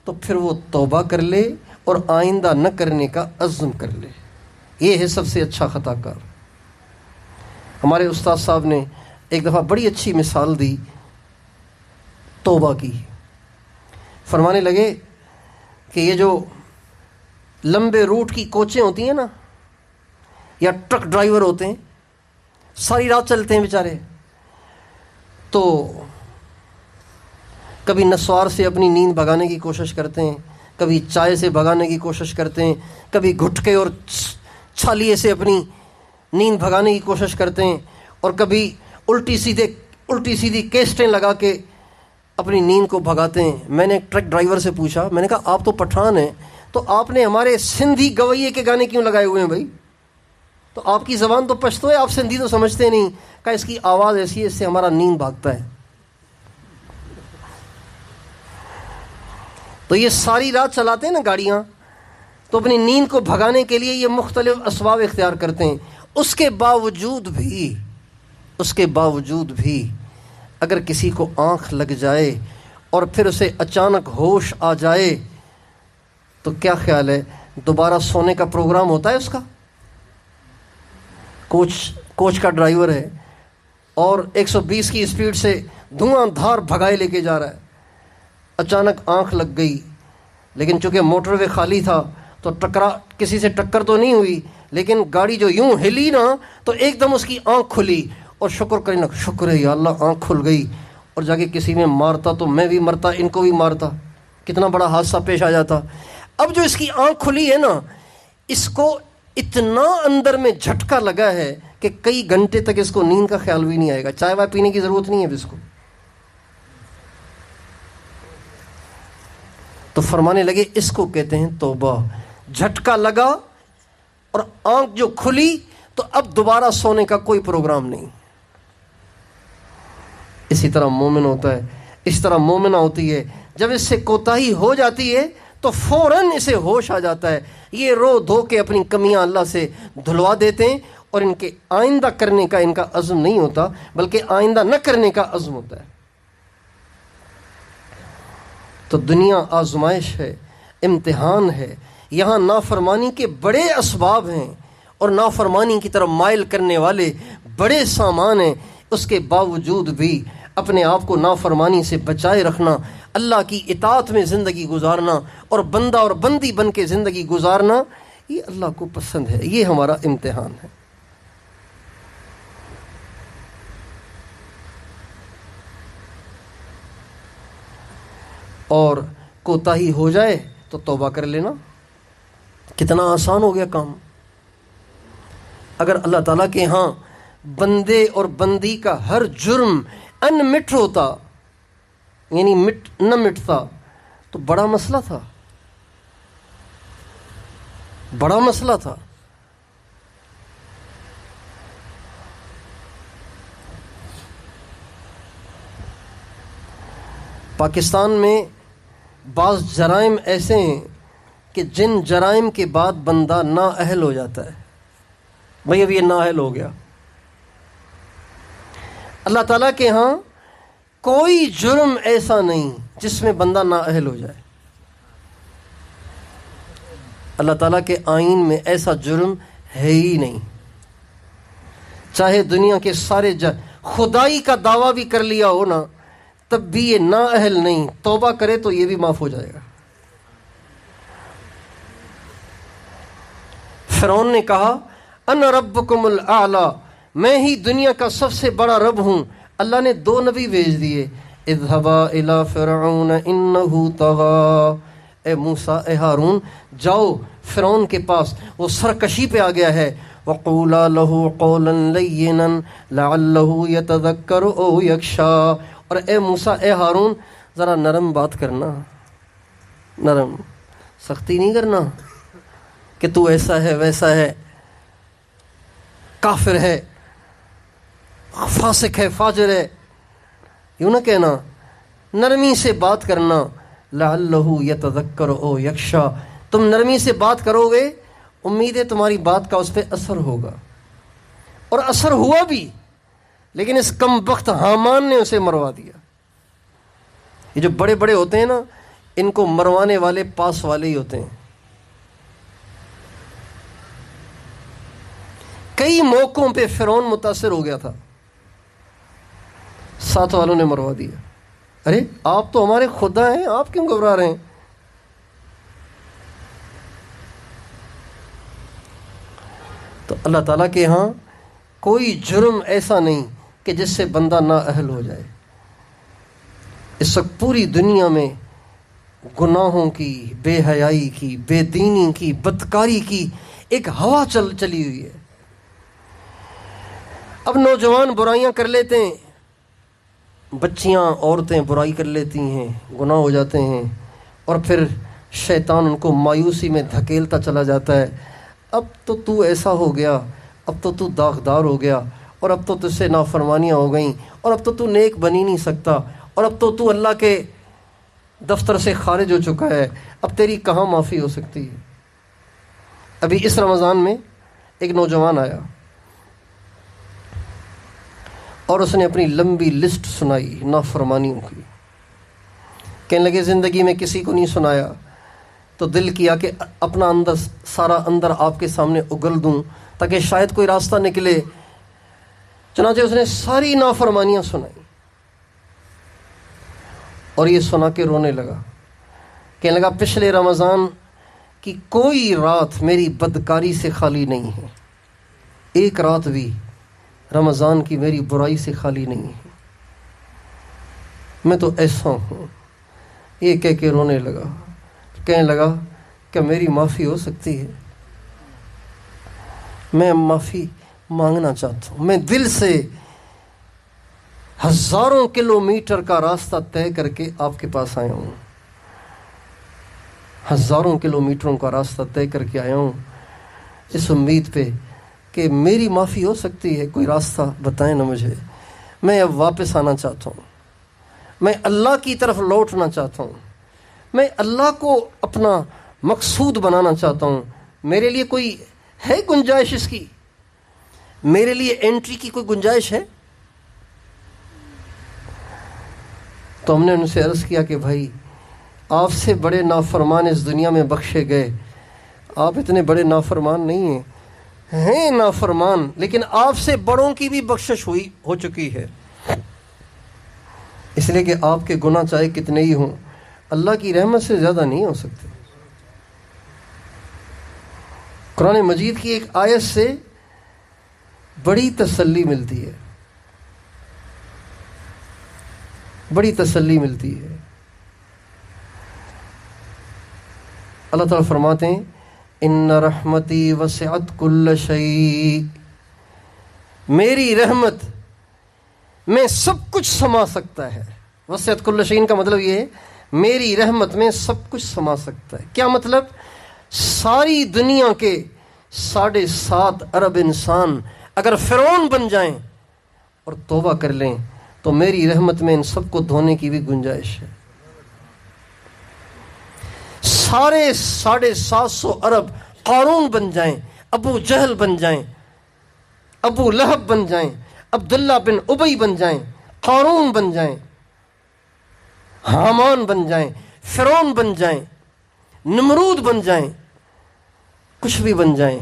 تو پھر وہ توبہ کر لے اور آئندہ نہ کرنے کا عزم کر لے، یہ ہے سب سے اچھا خطا کار۔ ہمارے استاد صاحب نے ایک دفعہ بڑی اچھی مثال دی توبہ کی۔ فرمانے لگے کہ یہ جو لمبے روٹ کی کوچیں ہوتی ہیں نا، یا ٹرک ڈرائیور ہوتے ہیں، ساری رات چلتے ہیں بیچارے، تو کبھی نسوار سے اپنی نیند بھگانے کی کوشش کرتے ہیں، کبھی چائے سے بھگانے کی کوشش کرتے ہیں، کبھی گھٹکے اور چھالیے سے اپنی نیند بھگانے کی کوشش کرتے ہیں، اور کبھی الٹی سیدھی کیسٹیں لگا کے اپنی نیند کو بھگاتے ہیں۔ میں نے ایک ٹرک ڈرائیور سے پوچھا، میں نے کہا آپ تو پٹھان ہیں، تو آپ نے ہمارے سندھی گویے کے گانے کیوں لگائے ہوئے ہیں بھائی؟ تو آپ کی زبان تو پشتو ہے، آپ سندھی تو سمجھتے نہیں۔ کہا اس کی آواز ایسی ہے، اس سے ہمارا نیند بھاگتا ہے۔ تو یہ ساری رات چلاتے ہیں نا گاڑیاں، تو اپنی نیند کو بھگانے کے لیے یہ مختلف اسباب اختیار کرتے ہیں۔ اس کے باوجود بھی اگر کسی کو آنکھ لگ جائے اور پھر اسے اچانک ہوش آ جائے تو کیا خیال ہے، دوبارہ سونے کا پروگرام ہوتا ہے اس کا؟ کوچ کا ڈرائیور ہے اور 120 کی اسپیڈ سے دھواں دھار بھگائے لے کے جا رہا ہے، اچانک آنکھ لگ گئی، لیکن چونکہ موٹر وے خالی تھا تو کسی سے ٹکر تو نہیں ہوئی، لیکن گاڑی جو یوں ہلی نا تو ایک دم اس کی آنکھ کھلی، اور شکر کریں نا، شکر ہے یا اللہ آنکھ کھل گئی، اور جا کے کسی میں مارتا تو میں بھی مرتا، ان کو بھی مارتا، کتنا بڑا حادثہ پیش آ جاتا۔ اب جو اس کی آنکھ کھلی ہے نا، اس کو اتنا اندر میں جھٹکا لگا ہے کہ کئی گھنٹے تک اس کو نیند کا خیال بھی نہیں آئے گا، چائے وائے پینے کی ضرورت نہیں ہے اب اس کو۔ تو فرمانے لگے اس کو کہتے ہیں توبہ۔ جھٹکا لگا اور آنکھ جو کھلی تو اب دوبارہ سونے کا کوئی پروگرام نہیں۔ اسی طرح مومن ہوتا ہے، اس طرح مومنہ ہوتی ہے، جب اس سے کوتاہی ہو جاتی ہے تو فوراً اسے ہوش آ جاتا ہے، یہ رو دھو کے اپنی کمیاں اللہ سے دھلوا دیتے ہیں، اور ان کے آئندہ کرنے کا ان کا عزم نہیں ہوتا، بلکہ آئندہ نہ کرنے کا عزم ہوتا ہے۔ تو دنیا آزمائش ہے، امتحان ہے، یہاں نافرمانی کے بڑے اسباب ہیں اور نافرمانی کی طرف مائل کرنے والے بڑے سامان ہیں، اس کے باوجود بھی اپنے آپ کو نافرمانی سے بچائے رکھنا، اللہ کی اطاعت میں زندگی گزارنا اور بندہ اور بندی بن کے زندگی گزارنا، یہ اللہ کو پسند ہے، یہ ہمارا امتحان ہے۔ اور کوتاہی ہو جائے تو توبہ کر لینا، کتنا آسان ہو گیا کام۔ اگر اللہ تعالیٰ کے ہاں بندے اور بندی کا ہر جرم انمٹ ہوتا، یعنی نہ مٹتا، تو بڑا مسئلہ تھا، بڑا مسئلہ تھا۔ پاکستان میں بعض جرائم ایسے ہیں کہ جن جرائم کے بعد بندہ نااہل ہو جاتا ہے، بھئی اب یہ نااہل ہو گیا۔ اللہ تعالیٰ کے ہاں کوئی جرم ایسا نہیں جس میں بندہ نااہل ہو جائے۔ اللہ تعالیٰ کے آئین میں ایسا جرم ہے ہی نہیں، چاہے دنیا کے سارے خدائی کا دعویٰ بھی کر لیا ہو نا، تب بھی یہ نااہل نہیں، توبہ کرے تو یہ بھی معاف ہو جائے گا۔ فرعون نے کہا انا ربکم الاعلی، میں ہی دنیا کا سب سے بڑا رب ہوں۔ اللہ نے 2 نبی بھیج دیے، اذهبا الى فرعون انه طغى، اے موسیٰ، اے ہارون، جاؤ فرعون کے پاس، وہ سرکشی پہ آ گیا ہے۔ وقولا له قولا لینا لعله يتذکر او یخشی، اور اے موسیٰ، اے ہارون، ذرا نرم بات کرنا، نرم، سختی نہیں کرنا کہ تو ایسا ہے ویسا ہے، کافر ہے، فاسق ہے، فاجر ہے، یوں نہ کہنا، نرمی سے بات کرنا۔ لعلہ یتذکر او یخشی، تم نرمی سے بات کرو گے، امید ہے تمہاری بات کا اس پہ اثر ہوگا، اور اثر ہوا بھی، لیکن اس کم بخت حامان نے اسے مروا دیا۔ یہ جو بڑے بڑے ہوتے ہیں نا، ان کو مروانے والے پاس والے ہی ہوتے ہیں۔ کئی موقعوں پہ فرعون متاثر ہو گیا تھا، ساتھ والوں نے مروا دیا۔ ارے آپ تو ہمارے خدا ہیں، آپ کیوں گھبرا رہے ہیں؟ تو اللہ تعالیٰ کے ہاں کوئی جرم ایسا نہیں کہ جس سے بندہ نااہل ہو جائے۔ اس وقت پوری دنیا میں گناہوں کی، بے حیائی کی، بے دینی کی، بدکاری کی ایک ہوا چلی ہوئی ہے۔ اب نوجوان برائیاں کر لیتے ہیں، بچیاں، عورتیں برائی کر لیتی ہیں، گناہ ہو جاتے ہیں، اور پھر شیطان ان کو مایوسی میں دھکیلتا چلا جاتا ہے۔ اب تو ایسا ہو گیا، اب تو داغدار ہو گیا، اور اب تو تجھ سے نافرمانیاں ہو گئیں، اور اب تو نیک بن ہی نہیں سکتا، اور اب تو اللہ کے دفتر سے خارج ہو چکا ہے، اب تیری کہاں معافی ہو سکتی ہے؟ ابھی اس رمضان میں ایک نوجوان آیا اور اس نے اپنی لمبی لسٹ سنائی نافرمانیوں کی۔ کہنے لگے زندگی میں کسی کو نہیں سنایا، تو دل کیا کہ اپنا سارا اندر آپ کے سامنے اگل دوں تاکہ شاید کوئی راستہ نکلے۔ چنانچہ اس نے ساری نافرمانیاں سنائی اور یہ سنا کے رونے لگا۔ کہنے لگا پچھلے رمضان کی کوئی رات میری بدکاری سے خالی نہیں ہے، ایک رات بھی رمضان کی میری برائی سے خالی نہیں ہے، میں تو ایسا ہوں۔ یہ کہہ کے رونے لگا، کہنے لگا کہ میری معافی ہو سکتی ہے؟ میں معافی مانگنا چاہتا ہوں، میں دل سے ہزاروں کلومیٹر کا راستہ طے کر کے آپ کے پاس آیا ہوں، ہزاروں کلومیٹروں کا راستہ طے کر کے آیا ہوں، اس امید پہ کہ میری معافی ہو سکتی ہے، کوئی راستہ بتائیں نا مجھے۔ میں اب واپس آنا چاہتا ہوں، میں اللہ کی طرف لوٹنا چاہتا ہوں، میں اللہ کو اپنا مقصود بنانا چاہتا ہوں۔ میرے لیے کوئی ہے گنجائش اس کی؟ میرے لیے انٹری کی کوئی گنجائش ہے؟ تو ہم نے ان سے عرض کیا کہ بھائی آپ سے بڑے نافرمان اس دنیا میں بخشے گئے، آپ اتنے بڑے نافرمان نہیں ہیں نافرمان، لیکن آپ سے بڑوں کی بھی بخشش ہو چکی ہے، اس لیے کہ آپ کے گناہ چاہے کتنے ہی ہوں اللہ کی رحمت سے زیادہ نہیں ہو سکتے۔ قرآن مجید کی ایک آیت سے بڑی تسلی ملتی ہے، بڑی تسلی ملتی ہے۔ اللہ تعالیٰ فرماتے ہیں ان رحمتی وسعت کل شیء، میری رحمت میں سب کچھ سما سکتا ہے۔ وسعت کل شیء کا مطلب یہ ہے میری رحمت میں سب کچھ سما سکتا ہے۔ کیا مطلب؟ ساری دنیا کے 7.5 ارب انسان اگر فرعون بن جائیں اور توبہ کر لیں تو میری رحمت میں ان سب کو دھونے کی بھی گنجائش ہے۔ سارے 750 ارب قارون بن جائیں، ابو جہل بن جائیں، ابو لہب بن جائیں، عبداللہ بن ابی بن جائیں، قارون بن جائیں، حامان بن جائیں، فرعون بن جائیں، نمرود بن جائیں، کچھ بھی بن جائیں،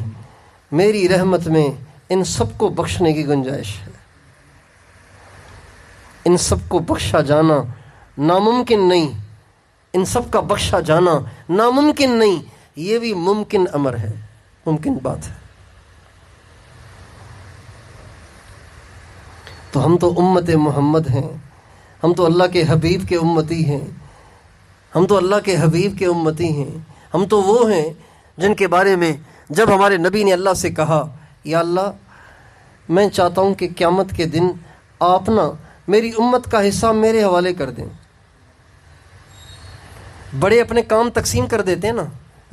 میری رحمت میں ان سب کو بخشنے کی گنجائش ہے۔ ان سب کو بخشا جانا ناممکن نہیں، ان سب کا بخشا جانا ناممکن نہیں، یہ بھی ممکن امر ہے، ممکن بات ہے۔ تو ہم تو امت محمد ہیں، ہم تو اللہ کے حبیب کے امتی ہیں، ہم تو اللہ کے حبیب کے امتی ہیں، ہم تو وہ ہیں جن کے بارے میں جب ہمارے نبی نے اللہ سے کہا یا اللہ میں چاہتا ہوں کہ قیامت کے دن آپ نا میری امت کا حصہ میرے حوالے کر دیں۔ بڑے اپنے کام تقسیم کر دیتے ہیں نا،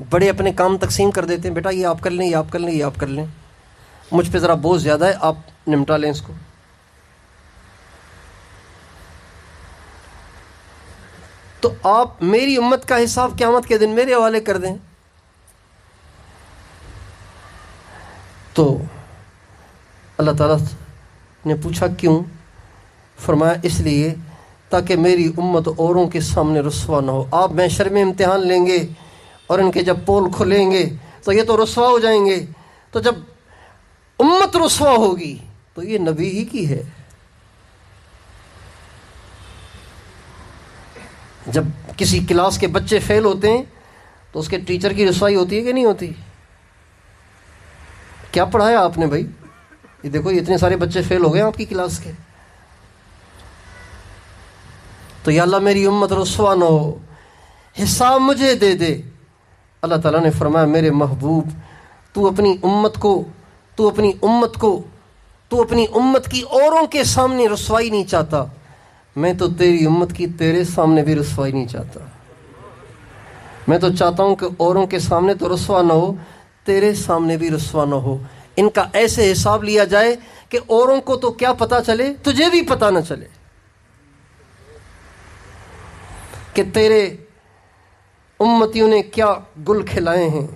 بڑے اپنے کام تقسیم کر دیتے ہیں، بیٹا یہ آپ کر لیں، یہ آپ کر لیں، یہ آپ کر لیں، مجھ پہ ذرا بوجھ زیادہ ہے، آپ نمٹا لیں اس کو۔ تو آپ میری امت کا حساب قیامت کے دن میرے حوالے کر دیں۔ تو اللہ تعالیٰ نے پوچھا کیوں؟ فرمایا اس لیے تاکہ میری امت اوروں کے سامنے رسوا نہ ہو۔ آپ محشر میں امتحان لیں گے اور ان کے جب پول کھلیں گے تو یہ تو رسوا ہو جائیں گے، تو جب امت رسوا ہوگی تو یہ نبی ہی کی ہے۔ جب کسی کلاس کے بچے فیل ہوتے ہیں تو اس کے ٹیچر کی رسوائی ہوتی ہے کہ نہیں ہوتی؟ کیا پڑھایا آپ نے بھائی؟ یہ دیکھو یہ اتنے سارے بچے فیل ہو گئے آپ کی کلاس کے، تو یا اللہ میری امت رسوا نہ ہو، حساب مجھے دے دے۔ اللہ تعالیٰ نے فرمایا میرے محبوب تو اپنی امت کی اوروں کے سامنے رسوائی نہیں چاہتا، میں تو تیری امت کی تیرے سامنے بھی رسوائی نہیں چاہتا۔ میں تو چاہتا ہوں کہ اوروں کے سامنے تو رسوا نہ ہو، تیرے سامنے بھی رسوا نہ ہو۔ ان کا ایسے حساب لیا جائے کہ اوروں کو تو کیا پتہ چلے، تجھے بھی پتہ نہ چلے کہ تیرے امتیوں نے کیا گل کھلائے ہیں۔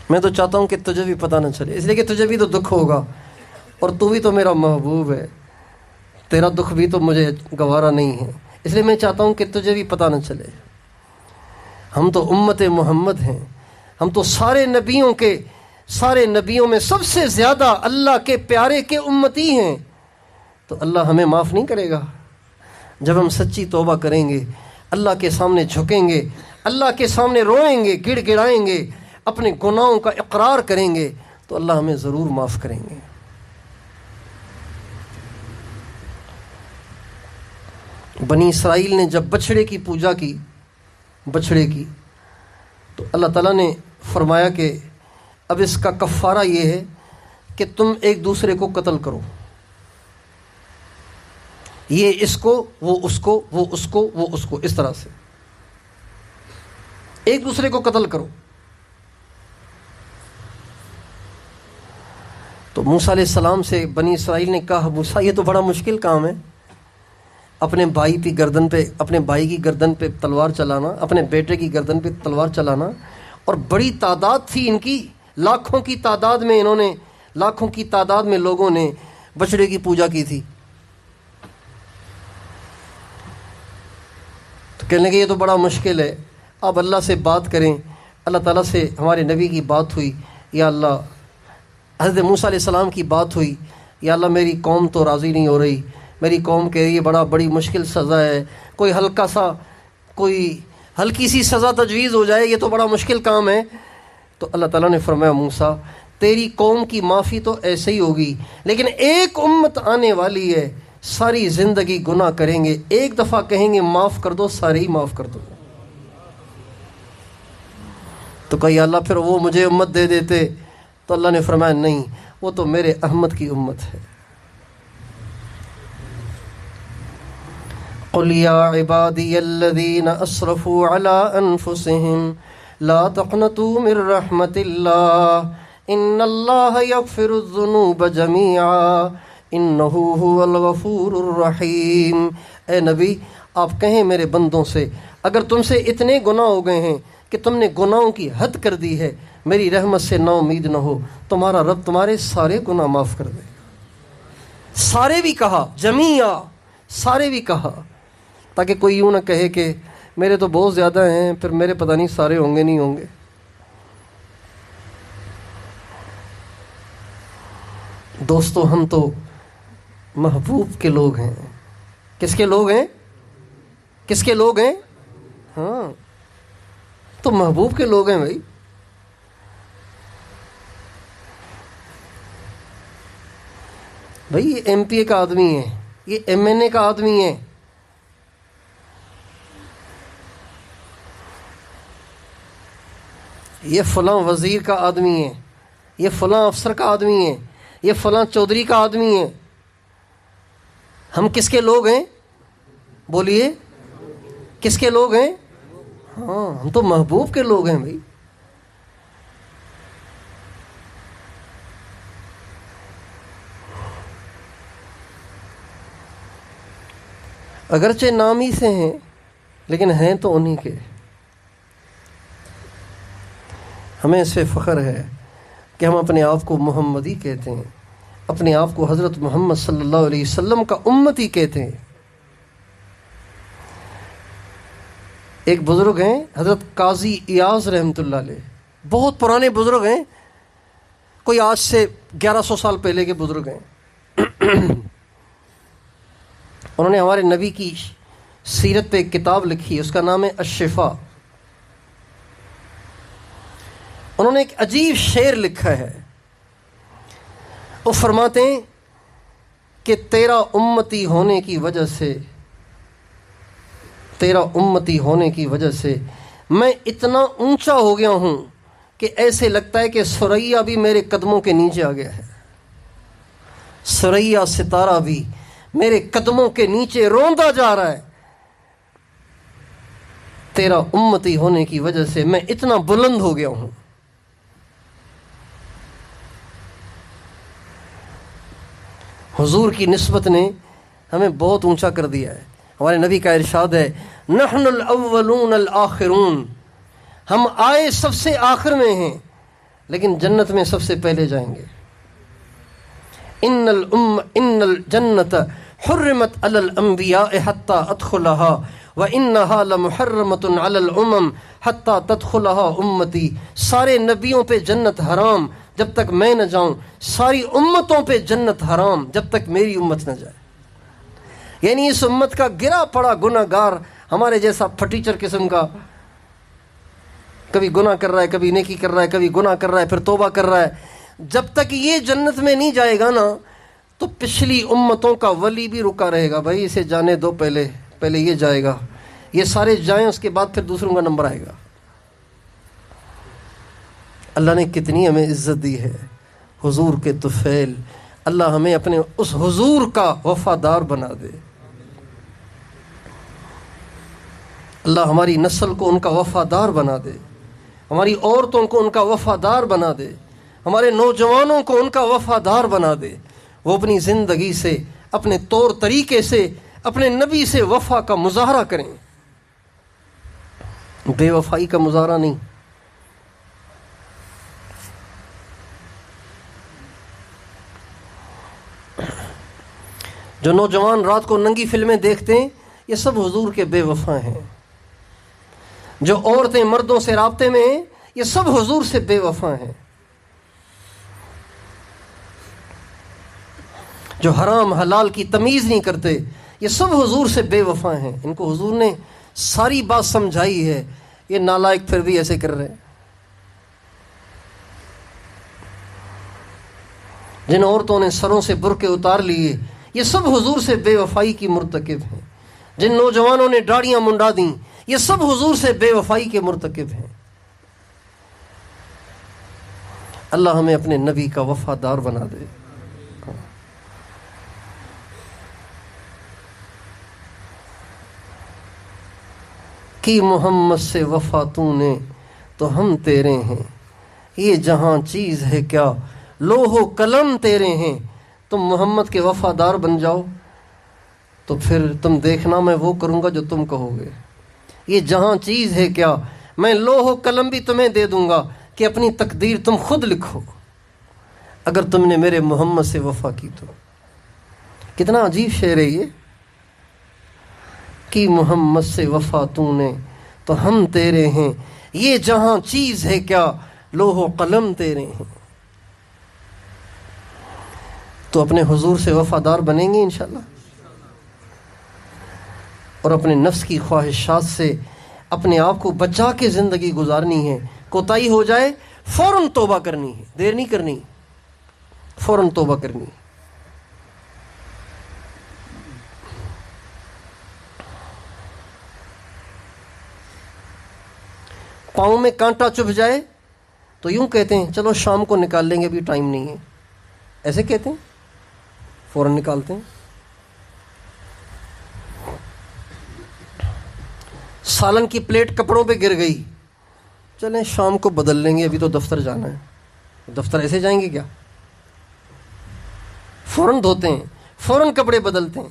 میں تو چاہتا ہوں کہ تجھے بھی پتہ نہ چلے، اس لیے کہ تجھے بھی تو دکھ ہوگا اور تو بھی تو میرا محبوب ہے، تیرا دکھ بھی تو مجھے گوارا نہیں ہے، اس لیے میں چاہتا ہوں کہ تجھے بھی پتہ نہ چلے۔ ہم تو امت محمد ہیں، ہم تو سارے نبیوں میں سب سے زیادہ اللہ کے پیارے کے امتی ہیں، تو اللہ ہمیں معاف نہیں کرے گا؟ جب ہم سچی توبہ کریں گے، اللہ کے سامنے جھکیں گے، اللہ کے سامنے روئیں گے، گڑ گڑائیں گے، اپنے گناہوں کا اقرار کریں گے، تو اللہ ہمیں ضرور معاف کریں گے۔ بنی اسرائیل نے جب بچھڑے کی پوجا کی، تو اللہ تعالیٰ نے فرمایا کہ اب اس کا کفارہ یہ ہے کہ تم ایک دوسرے کو قتل کرو، یہ اس کو، وہ اس کو، وہ اس کو، وہ اس کو، اس طرح سے ایک دوسرے کو قتل کرو۔ تو موسیٰ علیہ السلام سے بنی اسرائیل نے کہا موسیٰ یہ تو بڑا مشکل کام ہے، اپنے بھائی کی گردن پہ تلوار چلانا، اپنے بیٹے کی گردن پہ تلوار چلانا، اور بڑی تعداد تھی ان کی، لاکھوں کی تعداد میں لوگوں نے بچڑے کی پوجا کی تھی۔ تو کہنے لگے یہ تو بڑا مشکل ہے، آپ اللہ سے بات کریں۔ اللہ تعالیٰ سے ہمارے نبی کی بات ہوئی، یا اللہ حضرت موسیٰ علیہ السلام کی بات ہوئی، یا اللہ میری قوم تو راضی نہیں ہو رہی، میری قوم کے لیے بڑی مشکل سزا ہے، کوئی ہلکی سی سزا تجویز ہو جائے، یہ تو بڑا مشکل کام ہے. تو اللہ تعالیٰ نے فرمایا موسیٰ تیری قوم کی معافی تو ایسے ہی ہوگی، لیکن ایک امت آنے والی ہے ساری زندگی گناہ کریں گے، ایک دفعہ کہیں گے معاف کر دو، سارے ہی معاف کر دو. تو کہا یا اللہ پھر وہ مجھے امت دے دیتے. تو اللہ نے فرمایا نہیں، وہ تو میرے احمد کی امت ہے. قل یا عبادی الذین اسرفوا علی انفسہم لا تقنطوا من رحمت اللہ ان اللہ یغفر الذنوب جمیعا انہ هو الغفور الرحیم. اے نبی آپ کہیں میرے بندوں سے اگر تم سے اتنے گناہ ہو گئے ہیں کہ تم نے گناہوں کی حد کر دی ہے، میری رحمت سے نا امید نہ ہو، تمہارا رب تمہارے سارے گناہ معاف کر دے گا. سارے بھی کہا، جمیعا سارے بھی کہا، تاکہ کوئی یوں نہ کہے کہ میرے تو بہت زیادہ ہیں پھر میرے پتہ نہیں سارے ہوں گے نہیں ہوں گے. دوستو ہم تو محبوب کے لوگ ہیں. کس کے لوگ ہیں؟ کس کے لوگ ہیں؟ ہاں تو محبوب کے لوگ ہیں بھائی. بھائی یہ ایم پی اے کا آدمی ہے، یہ ایم این اے کا آدمی ہے، یہ فلاں وزیر کا آدمی ہے، یہ فلاں افسر کا آدمی ہے، یہ فلاں چودھری کا آدمی ہے. ہم کس کے لوگ ہیں؟ بولیے کس کے لوگ ہیں؟ ہاں ہم تو محبوب کے لوگ ہیں بھائی. اگرچہ نام ہی سے ہیں لیکن ہیں تو انہی کے. ہمیں اس پہ فخر ہے کہ ہم اپنے آپ کو محمدی کہتے ہیں، اپنے آپ کو حضرت محمد صلی اللہ علیہ وسلم کا امتی کہتے ہیں. ایک بزرگ ہیں حضرت قاضی ایاز رحمۃ اللہ علیہ، بہت پرانے بزرگ ہیں، کوئی آج سے 1100 سال پہلے کے بزرگ ہیں. انہوں نے ہمارے نبی کی سیرت پہ ایک کتاب لکھی، اس کا نام ہے الشفا. انہوں نے ایک عجیب شعر لکھا ہے. وہ فرماتے ہیں کہ تیرا امتی ہونے کی وجہ سے میں اتنا اونچا ہو گیا ہوں کہ ایسے لگتا ہے کہ سریا بھی میرے قدموں کے نیچے آ گیا ہے. سریا ستارہ بھی میرے قدموں کے نیچے روندا جا رہا ہے. تیرا امتی ہونے کی وجہ سے میں اتنا بلند ہو گیا ہوں. حضور کی نسبت نے ہمیں بہت اونچا کر دیا ہے. ہمارے نبی کا ارشاد ہے نحن الاولون الاخرون، ہم آئے سب سے آخر میں ہیں لیکن جنت میں سب سے پہلے جائیں گے. ان الجنت حرمت علی الانبیاء حتی ادخلها وانها لمحرمۃ علی الامم حتی تدخلها امتی. سارے نبیوں پہ جنت حرام جب تک میں نہ جاؤں، ساری امتوں پہ جنت حرام جب تک میری امت نہ جائے. یعنی اس امت کا گرا پڑا گناہ گار ہمارے جیسا پھٹیچر قسم کا کبھی گناہ کر رہا ہے، کبھی نیکی کر رہا ہے، کبھی گناہ کر رہا ہے، پھر توبہ کر رہا ہے، جب تک یہ جنت میں نہیں جائے گا نا تو پچھلی امتوں کا ولی بھی رکا رہے گا، بھائی اسے جانے دو، پہلے یہ جائے گا، یہ سارے جائیں اس کے بعد پھر دوسروں کا نمبر آئے گا. اللہ نے کتنی ہمیں عزت دی ہے، حضور کے طفیل. اللہ ہمیں اپنے اس حضور کا وفادار بنا دے. اللہ ہماری نسل کو ان کا وفادار بنا دے، ہماری عورتوں کو ان کا وفادار بنا دے، ہمارے نوجوانوں کو ان کا وفادار بنا دے. وہ اپنی زندگی سے، اپنے طور طریقے سے، اپنے نبی سے وفا کا مظاہرہ کریں، بے وفائی کا مظاہرہ نہیں. جو نوجوان رات کو ننگی فلمیں دیکھتے ہیں یہ سب حضور کے بے وفا ہیں. جو عورتیں مردوں سے رابطے میں ہیں یہ سب حضور سے بے وفا ہیں. جو حرام حلال کی تمیز نہیں کرتے، یہ سب حضور سے بے وفا ہیں. ان کو حضور نے ساری بات سمجھائی ہے، یہ نالائق پھر بھی ایسے کر رہے ہیں. جن عورتوں نے سروں سے برقعے اتار لیے، یہ سب حضور سے بے وفائی کی مرتکب ہیں. جن نوجوانوں نے داڑیاں منڈا دیں، یہ سب حضور سے بے وفائی کے مرتکب ہیں. اللہ ہمیں اپنے نبی کا وفادار بنا دے. کی محمد سے وفا تو نے تو ہم تیرے ہیں، یہ جہاں چیز ہے کیا لوح و قلم تیرے ہیں. تم محمد کے وفادار بن جاؤ تو پھر تم دیکھنا میں وہ کروں گا جو تم کہو گے. یہ جہاں چیز ہے کیا، میں لوح و قلم بھی تمہیں دے دوں گا کہ اپنی تقدیر تم خود لکھو اگر تم نے میرے محمد سے وفا کی تو. کتنا عجیب شعر ہے یہ. کی محمد سے وفا تو نے تو ہم تیرے ہیں، یہ جہاں چیز ہے کیا لوح و قلم تیرے ہیں. تو اپنے حضور سے وفادار بنیں گے انشاءاللہ، اور اپنے نفس کی خواہشات سے اپنے آپ کو بچا کے زندگی گزارنی ہے. کوتاہی ہو جائے فوراً توبہ کرنی ہے، دیر نہیں کرنی، فوراً توبہ کرنی. پاؤں میں کانٹا چبھ جائے تو یوں کہتے ہیں چلو شام کو نکال لیں گے، ابھی ٹائم نہیں ہے. ایسے کہتے ہیں، فوراً نکالتے ہیں. سالن کی پلیٹ کپڑوں پہ گر گئی، چلیں شام کو بدل لیں گے، ابھی تو دفتر جانا ہے. دفتر ایسے جائیں گے کیا؟ فوراً دھوتے ہیں، فوراً کپڑے بدلتے ہیں.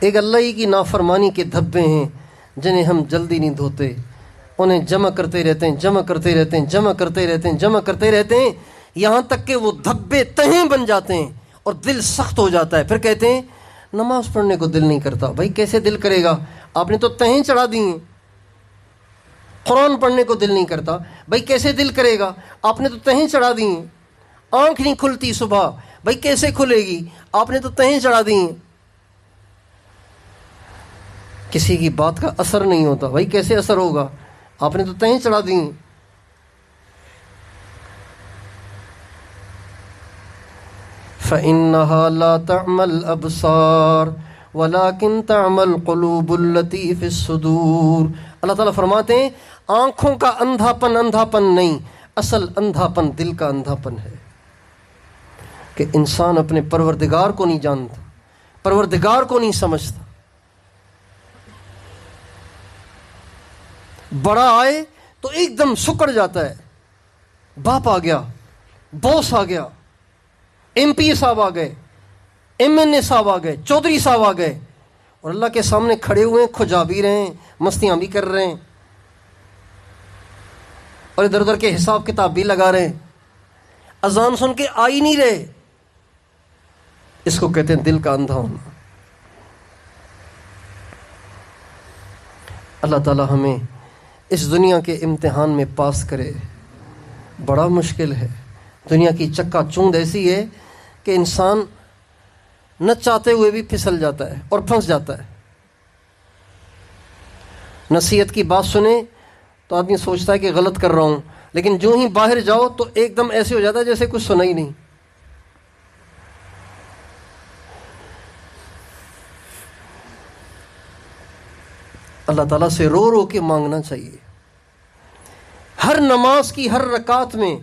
ایک اللہ ہی کی نافرمانی کے دھبے ہیں جنہیں ہم جلدی نہیں دھوتے، انہیں جمع کرتے رہتے ہیں، جمع کرتے رہتے ہیں، جمع کرتے رہتے ہیں، جمع کرتے رہتے ہیں، یہاں تک کہ وہ دھبے تہیں بن جاتے ہیں اور دل سخت ہو جاتا ہے. پھر کہتے ہیں نماز پڑھنے کو دل نہیں کرتا. بھائی کیسے دل کرے گا؟ آپ نے تو تہیں چڑھا دی ہیں. قرآن پڑھنے کو دل نہیں کرتا، بھائی کیسے دل کرے گا؟ آپ نے تو تہیں چڑھا دی ہیں. آنکھ نہیں کھلتی صبح، بھائی کیسے کھلے گی؟ آپ نے تو تہیں چڑھا دی ہیں. کسی کی بات کا اثر نہیں ہوتا، بھائی کیسے اثر ہوگا؟ آپ نے تو تہیں چڑھا دی ہیں. فَإِنَّهَا لَا تَعْمَى الْأَبْصَارُ وَلَكِنْ تَعْمَى الْقُلُوبُ الَّتِي فِي الصُّدُورِ. اللہ تعالیٰ فرماتے ہیں آنکھوں کا اندھا پن نہیں، اصل اندھا پن دل کا اندھا پن ہے کہ انسان اپنے پروردگار کو نہیں جانتا، پروردگار کو نہیں سمجھتا. بڑا آئے تو ایک دم سکڑ جاتا ہے. باپ آ گیا، باس آ گیا، ایم پی صاحب آ گئے، ایم این اے صاحب آ گئے، چودھری صاحب آ گئے، اور اللہ کے سامنے کھڑے ہوئے ہیں، کھجا بھی رہے ہیں، مستیاں بھی کر رہے ہیں، اور ادھر ادھر کے حساب کتاب بھی لگا رہے ہیں. اذان سن کے آ ہی نہیں رہے. اس کو کہتے ہیں دل کا اندھا ہونا. اللہ تعالی ہمیں اس دنیا کے امتحان میں پاس کرے. بڑا مشکل ہے. دنیا کی چکا چوند ایسی ہے کہ انسان نہ چاہتے ہوئے بھی پھسل جاتا ہے اور پھنس جاتا ہے. نصیحت کی بات سنے تو آدمی سوچتا ہے کہ غلط کر رہا ہوں، لیکن جو ہی باہر جاؤ تو ایک دم ایسے ہو جاتا ہے جیسے کچھ سنا ہی نہیں. اللہ تعالیٰ سے رو رو کے مانگنا چاہیے. ہر نماز کی ہر رکعت میں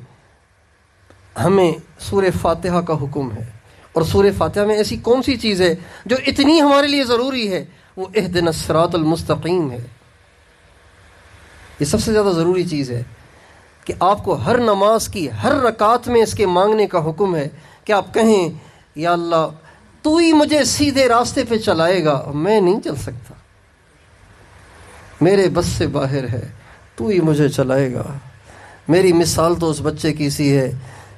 ہمیں سورہ فاتحہ کا حکم ہے، اور سورہ فاتحہ میں ایسی کون سی چیز ہے جو اتنی ہمارے لیے ضروری ہے؟ وہ اہدنا الصراط المستقیم ہے. یہ سب سے زیادہ ضروری چیز ہے کہ آپ کو ہر نماز کی ہر رکعت میں اس کے مانگنے کا حکم ہے کہ آپ کہیں یا اللہ تو ہی مجھے سیدھے راستے پہ چلائے گا، میں نہیں چل سکتا، میرے بس سے باہر ہے، تو ہی مجھے چلائے گا. میری مثال تو اس بچے کی سی ہے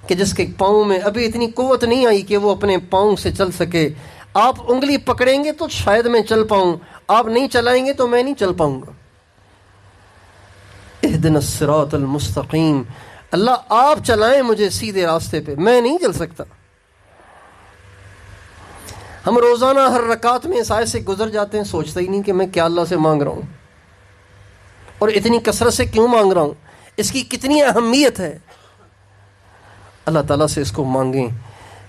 کہ جس کے پاؤں میں ابھی اتنی قوت نہیں آئی کہ وہ اپنے پاؤں سے چل سکے. آپ انگلی پکڑیں گے تو شاید میں چل پاؤں، آپ نہیں چلائیں گے تو میں نہیں چل پاؤں گا. اہدنا الصراط المستقیم، اللہ آپ چلائیں مجھے سیدھے راستے پہ، میں نہیں چل سکتا. ہم روزانہ ہر رکعت میں اس آیت سے گزر جاتے ہیں، سوچتا ہی نہیں کہ میں کیا اللہ سے مانگ رہا ہوں اور اتنی کثرت سے کیوں مانگ رہا ہوں، اس کی کتنی اہمیت ہے۔ اللہ تعالیٰ سے اس کو مانگیں،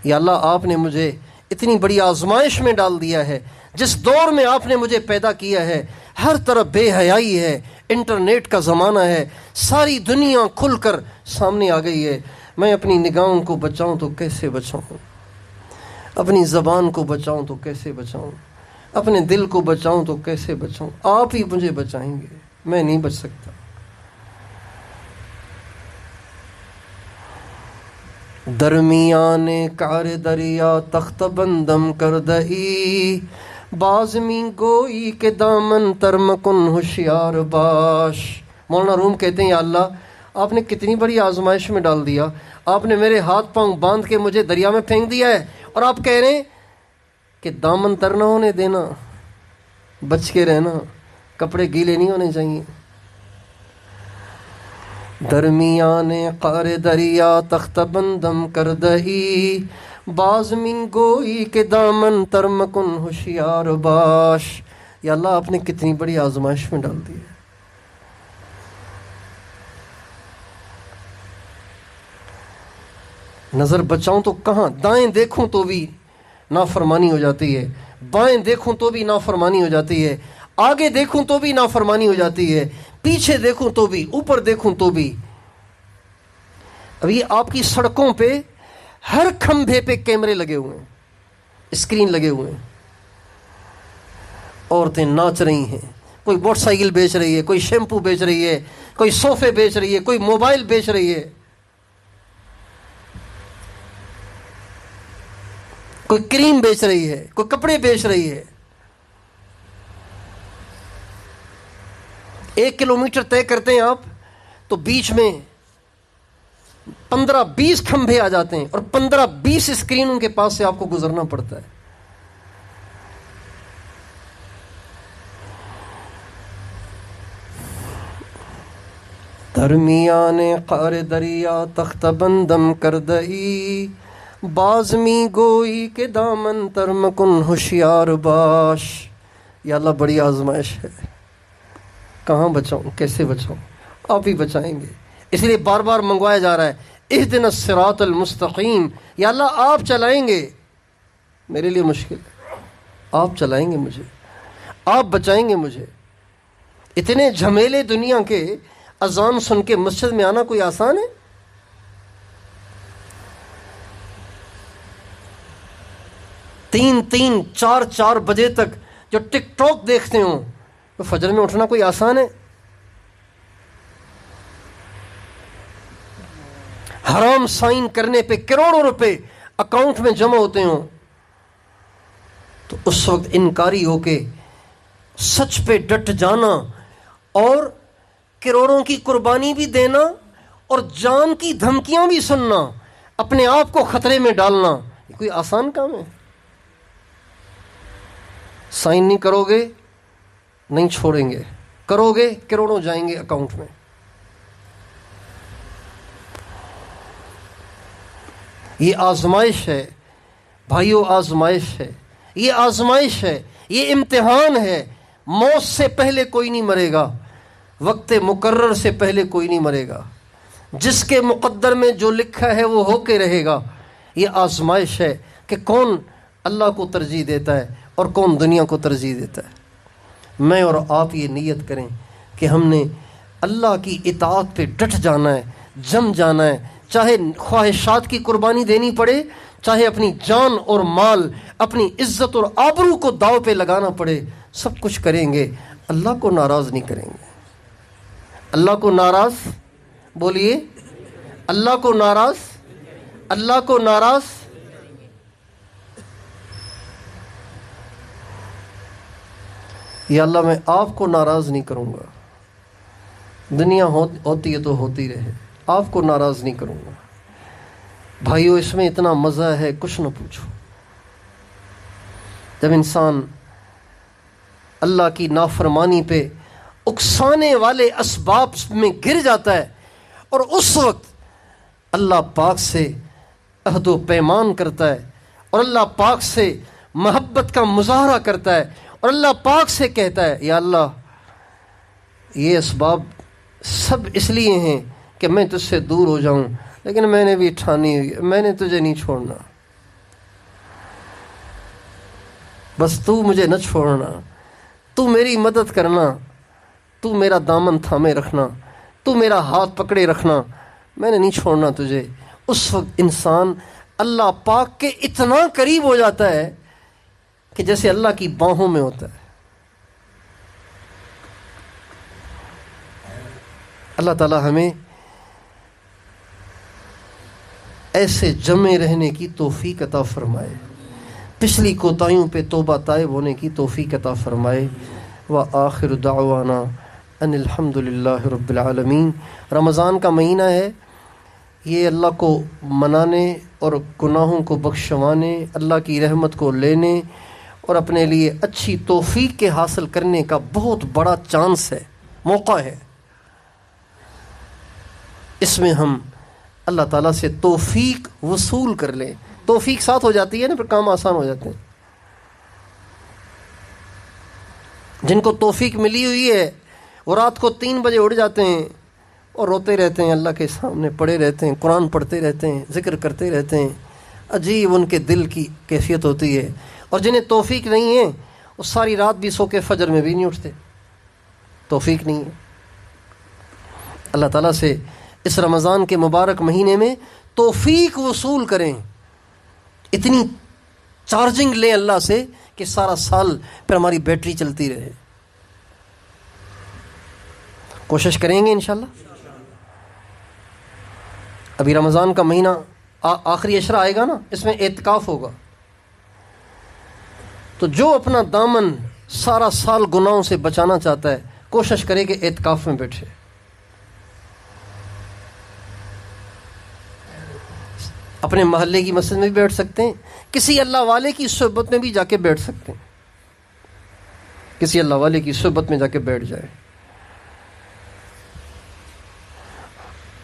یا اللہ آپ نے مجھے اتنی بڑی آزمائش میں ڈال دیا ہے، جس دور میں آپ نے مجھے پیدا کیا ہے ہر طرف بے حیائی ہے، انٹرنیٹ کا زمانہ ہے، ساری دنیا کھل کر سامنے آ گئی ہے، میں اپنی نگاہوں کو بچاؤں تو کیسے بچاؤں، اپنی زبان کو بچاؤں تو کیسے بچاؤں، اپنے دل کو بچاؤں تو کیسے بچاؤں، آپ ہی مجھے بچائیں گے، میں نہیں بچ سکتا۔ درمیان کار دریا تخت بندم کردئی، بازمی گوئی کے دامن ترمکن ہوشیار باش۔ مولانا روم کہتے ہیں یا اللہ آپ نے کتنی بڑی آزمائش میں ڈال دیا، آپ نے میرے ہاتھ پاؤں باندھ کے مجھے دریا میں پھینک دیا ہے، اور آپ کہہ رہے ہیں کہ دامن تر نہ ہونے دینا، بچ کے رہنا، کپڑے گیلے نہیں ہونے چاہیے۔ درمیان قار دریا تخت بندم کردئی، بازمین گوئی کے دامن ترمکن ہوشیار باش۔ یا اللہ آپ نے کتنی بڑی آزمائش میں ڈال دی ہے۔ نظر بچاؤں تو کہاں، دائیں دیکھوں تو بھی نافرمانی ہو جاتی ہے، بائیں دیکھوں تو بھی نافرمانی ہو جاتی ہے، آگے دیکھوں تو بھی نافرمانی ہو جاتی ہے، پیچھے دیکھوں تو بھی، اوپر دیکھوں تو بھی۔ ابھی آپ کی سڑکوں پہ ہر کھمبے پہ کیمرے لگے ہوئے ہیں، اسکرین لگے ہوئے ہیں، عورتیں ناچ رہی ہیں، کوئی موٹر سائیکل بیچ رہی ہے، کوئی شیمپو بیچ رہی ہے، کوئی صوفے بیچ رہی ہے، کوئی موبائل بیچ رہی ہے، کوئی کریم بیچ رہی ہے، کوئی کپڑے بیچ رہی ہے۔ 1 کلومیٹر طے کرتے ہیں آپ تو بیچ میں 15-20 کھمبے آ جاتے ہیں، اور 15-20 اسکرین ان کے پاس سے آپ کو گزرنا پڑتا ہے۔ درمیان قار دریا تخت بندم کردئی، بازمی گوئی کے دامن ترمکن ہوشیار باش۔ یا اللہ بڑی آزمائش ہے، کہاں بچاؤں، کیسے بچاؤں، آپ ہی بچائیں گے۔ اس لیے بار بار منگوایا جا رہا ہے اہدنا الصراط المستقیم، یا اللہ آپ چلائیں گے، میرے لیے مشکل ہے، آپ چلائیں گے مجھے، آپ بچائیں گے مجھے۔ اتنے جھمیلے دنیا کے، اذان سن کے مسجد میں آنا کوئی آسان ہے؟ 3-3 4-4 بجے تک جو ٹک ٹاک دیکھتے ہوں، تو فجر میں اٹھنا کوئی آسان ہے؟ حرام سائن کرنے پہ کروڑوں روپے اکاؤنٹ میں جمع ہوتے ہوں، تو اس وقت انکاری ہو کے سچ پہ ڈٹ جانا اور کروڑوں کی قربانی بھی دینا اور جان کی دھمکیاں بھی سننا، اپنے آپ کو خطرے میں ڈالنا، یہ کوئی آسان کام ہے؟ سائن نہیں کرو گے نہیں چھوڑیں گے، کرو گے کروڑوں جائیں گے اکاؤنٹ میں۔ یہ آزمائش ہے بھائیو، آزمائش ہے، یہ آزمائش ہے، یہ امتحان ہے۔ موت سے پہلے کوئی نہیں مرے گا، وقت مقرر سے پہلے کوئی نہیں مرے گا، جس کے مقدر میں جو لکھا ہے وہ ہو کے رہے گا۔ یہ آزمائش ہے کہ کون اللہ کو ترجیح دیتا ہے اور کون دنیا کو ترجیح دیتا ہے۔ میں اور آپ یہ نیت کریں کہ ہم نے اللہ کی اطاعت پہ ڈٹ جانا ہے، جم جانا ہے، چاہے خواہشات کی قربانی دینی پڑے، چاہے اپنی جان اور مال، اپنی عزت اور آبرو کو داؤ پہ لگانا پڑے، سب کچھ کریں گے، اللہ کو ناراض نہیں کریں گے۔ اللہ کو ناراض، بولیے اللہ کو ناراض، اللہ کو ناراض۔ یا اللہ میں آپ کو ناراض نہیں کروں گا، دنیا ہوتی ہے تو ہوتی رہے، آپ کو ناراض نہیں کروں گا۔ بھائیو اس میں اتنا مزہ ہے کچھ نہ پوچھو۔ جب انسان اللہ کی نافرمانی پہ اکسانے والے اسباب میں گر جاتا ہے اور اس وقت اللہ پاک سے عہد و پیمان کرتا ہے اور اللہ پاک سے محبت کا مظاہرہ کرتا ہے اور اللہ پاک سے کہتا ہے یا اللہ یہ اسباب سب اس لیے ہیں کہ میں تجھ سے دور ہو جاؤں، لیکن میں نے بھی ٹھانی ہوئی ہے، میں نے تجھے نہیں چھوڑنا، بس تو مجھے نہ چھوڑنا، تو میری مدد کرنا، تو میرا دامن تھامے رکھنا، تو میرا ہاتھ پکڑے رکھنا، میں نے نہیں چھوڑنا تجھے۔ اس وقت انسان اللہ پاک کے اتنا قریب ہو جاتا ہے کہ جیسے اللہ کی باہوں میں ہوتا ہے۔ اللہ تعالی ہمیں ایسے جمع رہنے کی توفیق عطا فرمائے، پچھلی کوتاہیوں پہ توبہ طائب ہونے کی توفیق عطا فرمائے۔ وآخر دعوانا ان الحمد للہ رب العالمین۔ رمضان کا مہینہ ہے، یہ اللہ کو منانے اور گناہوں کو بخشوانے، اللہ کی رحمت کو لینے اور اپنے لیے اچھی توفیق کے حاصل کرنے کا بہت بڑا چانس ہے، موقع ہے۔ اس میں ہم اللہ تعالیٰ سے توفیق وصول کر لیں، توفیق ساتھ ہو جاتی ہے نا، پھر کام آسان ہو جاتے ہیں۔ جن کو توفیق ملی ہوئی ہے وہ رات کو 3 بجے اٹھ جاتے ہیں اور روتے رہتے ہیں، اللہ کے سامنے پڑے رہتے ہیں، قرآن پڑھتے رہتے ہیں، ذکر کرتے رہتے ہیں، عجیب ان کے دل کی کیفیت ہوتی ہے۔ اور جنہیں توفیق نہیں ہے وہ ساری رات بھی سو کے فجر میں بھی نہیں اٹھتے، توفیق نہیں ہے۔ اللہ تعالیٰ سے اس رمضان کے مبارک مہینے میں توفیق وصول کریں، اتنی چارجنگ لیں اللہ سے کہ سارا سال پھر ہماری بیٹری چلتی رہے۔ کوشش کریں گے انشاءاللہ۔ ابھی رمضان کا مہینہ آخری عشرہ آئے گا نا، اس میں اعتکاف ہوگا، تو جو اپنا دامن سارا سال گناہوں سے بچانا چاہتا ہے کوشش کرے کہ اعتکاف میں بیٹھے۔ اپنے محلے کی مسجد میں بھی بیٹھ سکتے ہیں، کسی اللہ والے کی صحبت میں بھی جا کے بیٹھ سکتے ہیں، کسی اللہ والے کی صحبت میں جا کے بیٹھ جائے،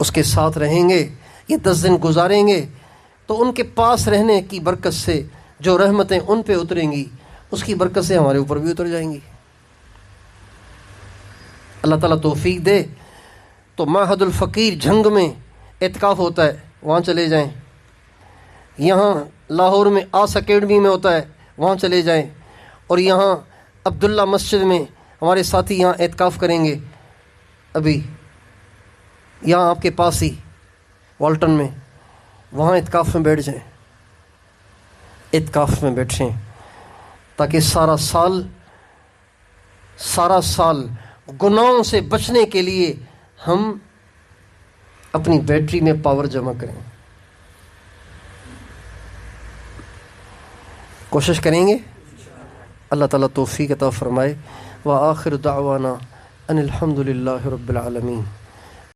اس کے ساتھ رہیں گے، یہ 10 دن گزاریں گے تو ان کے پاس رہنے کی برکت سے جو رحمتیں ان پہ اتریں گی اس کی برکت سے ہمارے اوپر بھی اتر جائیں گی۔ اللہ تعالیٰ توفیق دے تو معہد الفقیر جھنگ میں اعتکاف ہوتا ہے، وہاں چلے جائیں، یہاں لاہور میں آس اکیڈمی میں ہوتا ہے وہاں چلے جائیں، اور یہاں عبداللہ مسجد میں ہمارے ساتھی یہاں اعتکاف کریں گے، ابھی یہاں آپ کے پاس ہی والٹن میں، وہاں اعتکاف میں بیٹھ جائیں، اعتکاف میں بیٹھیں تاکہ سارا سال گناہوں سے بچنے کے لیے ہم اپنی بیٹری میں پاور جمع کریں۔ کوشش کریں گے، اللہ تعالیٰ توفیق عطا فرمائے۔ وآخر دعوانا ان الحمد للہ رب العالمین۔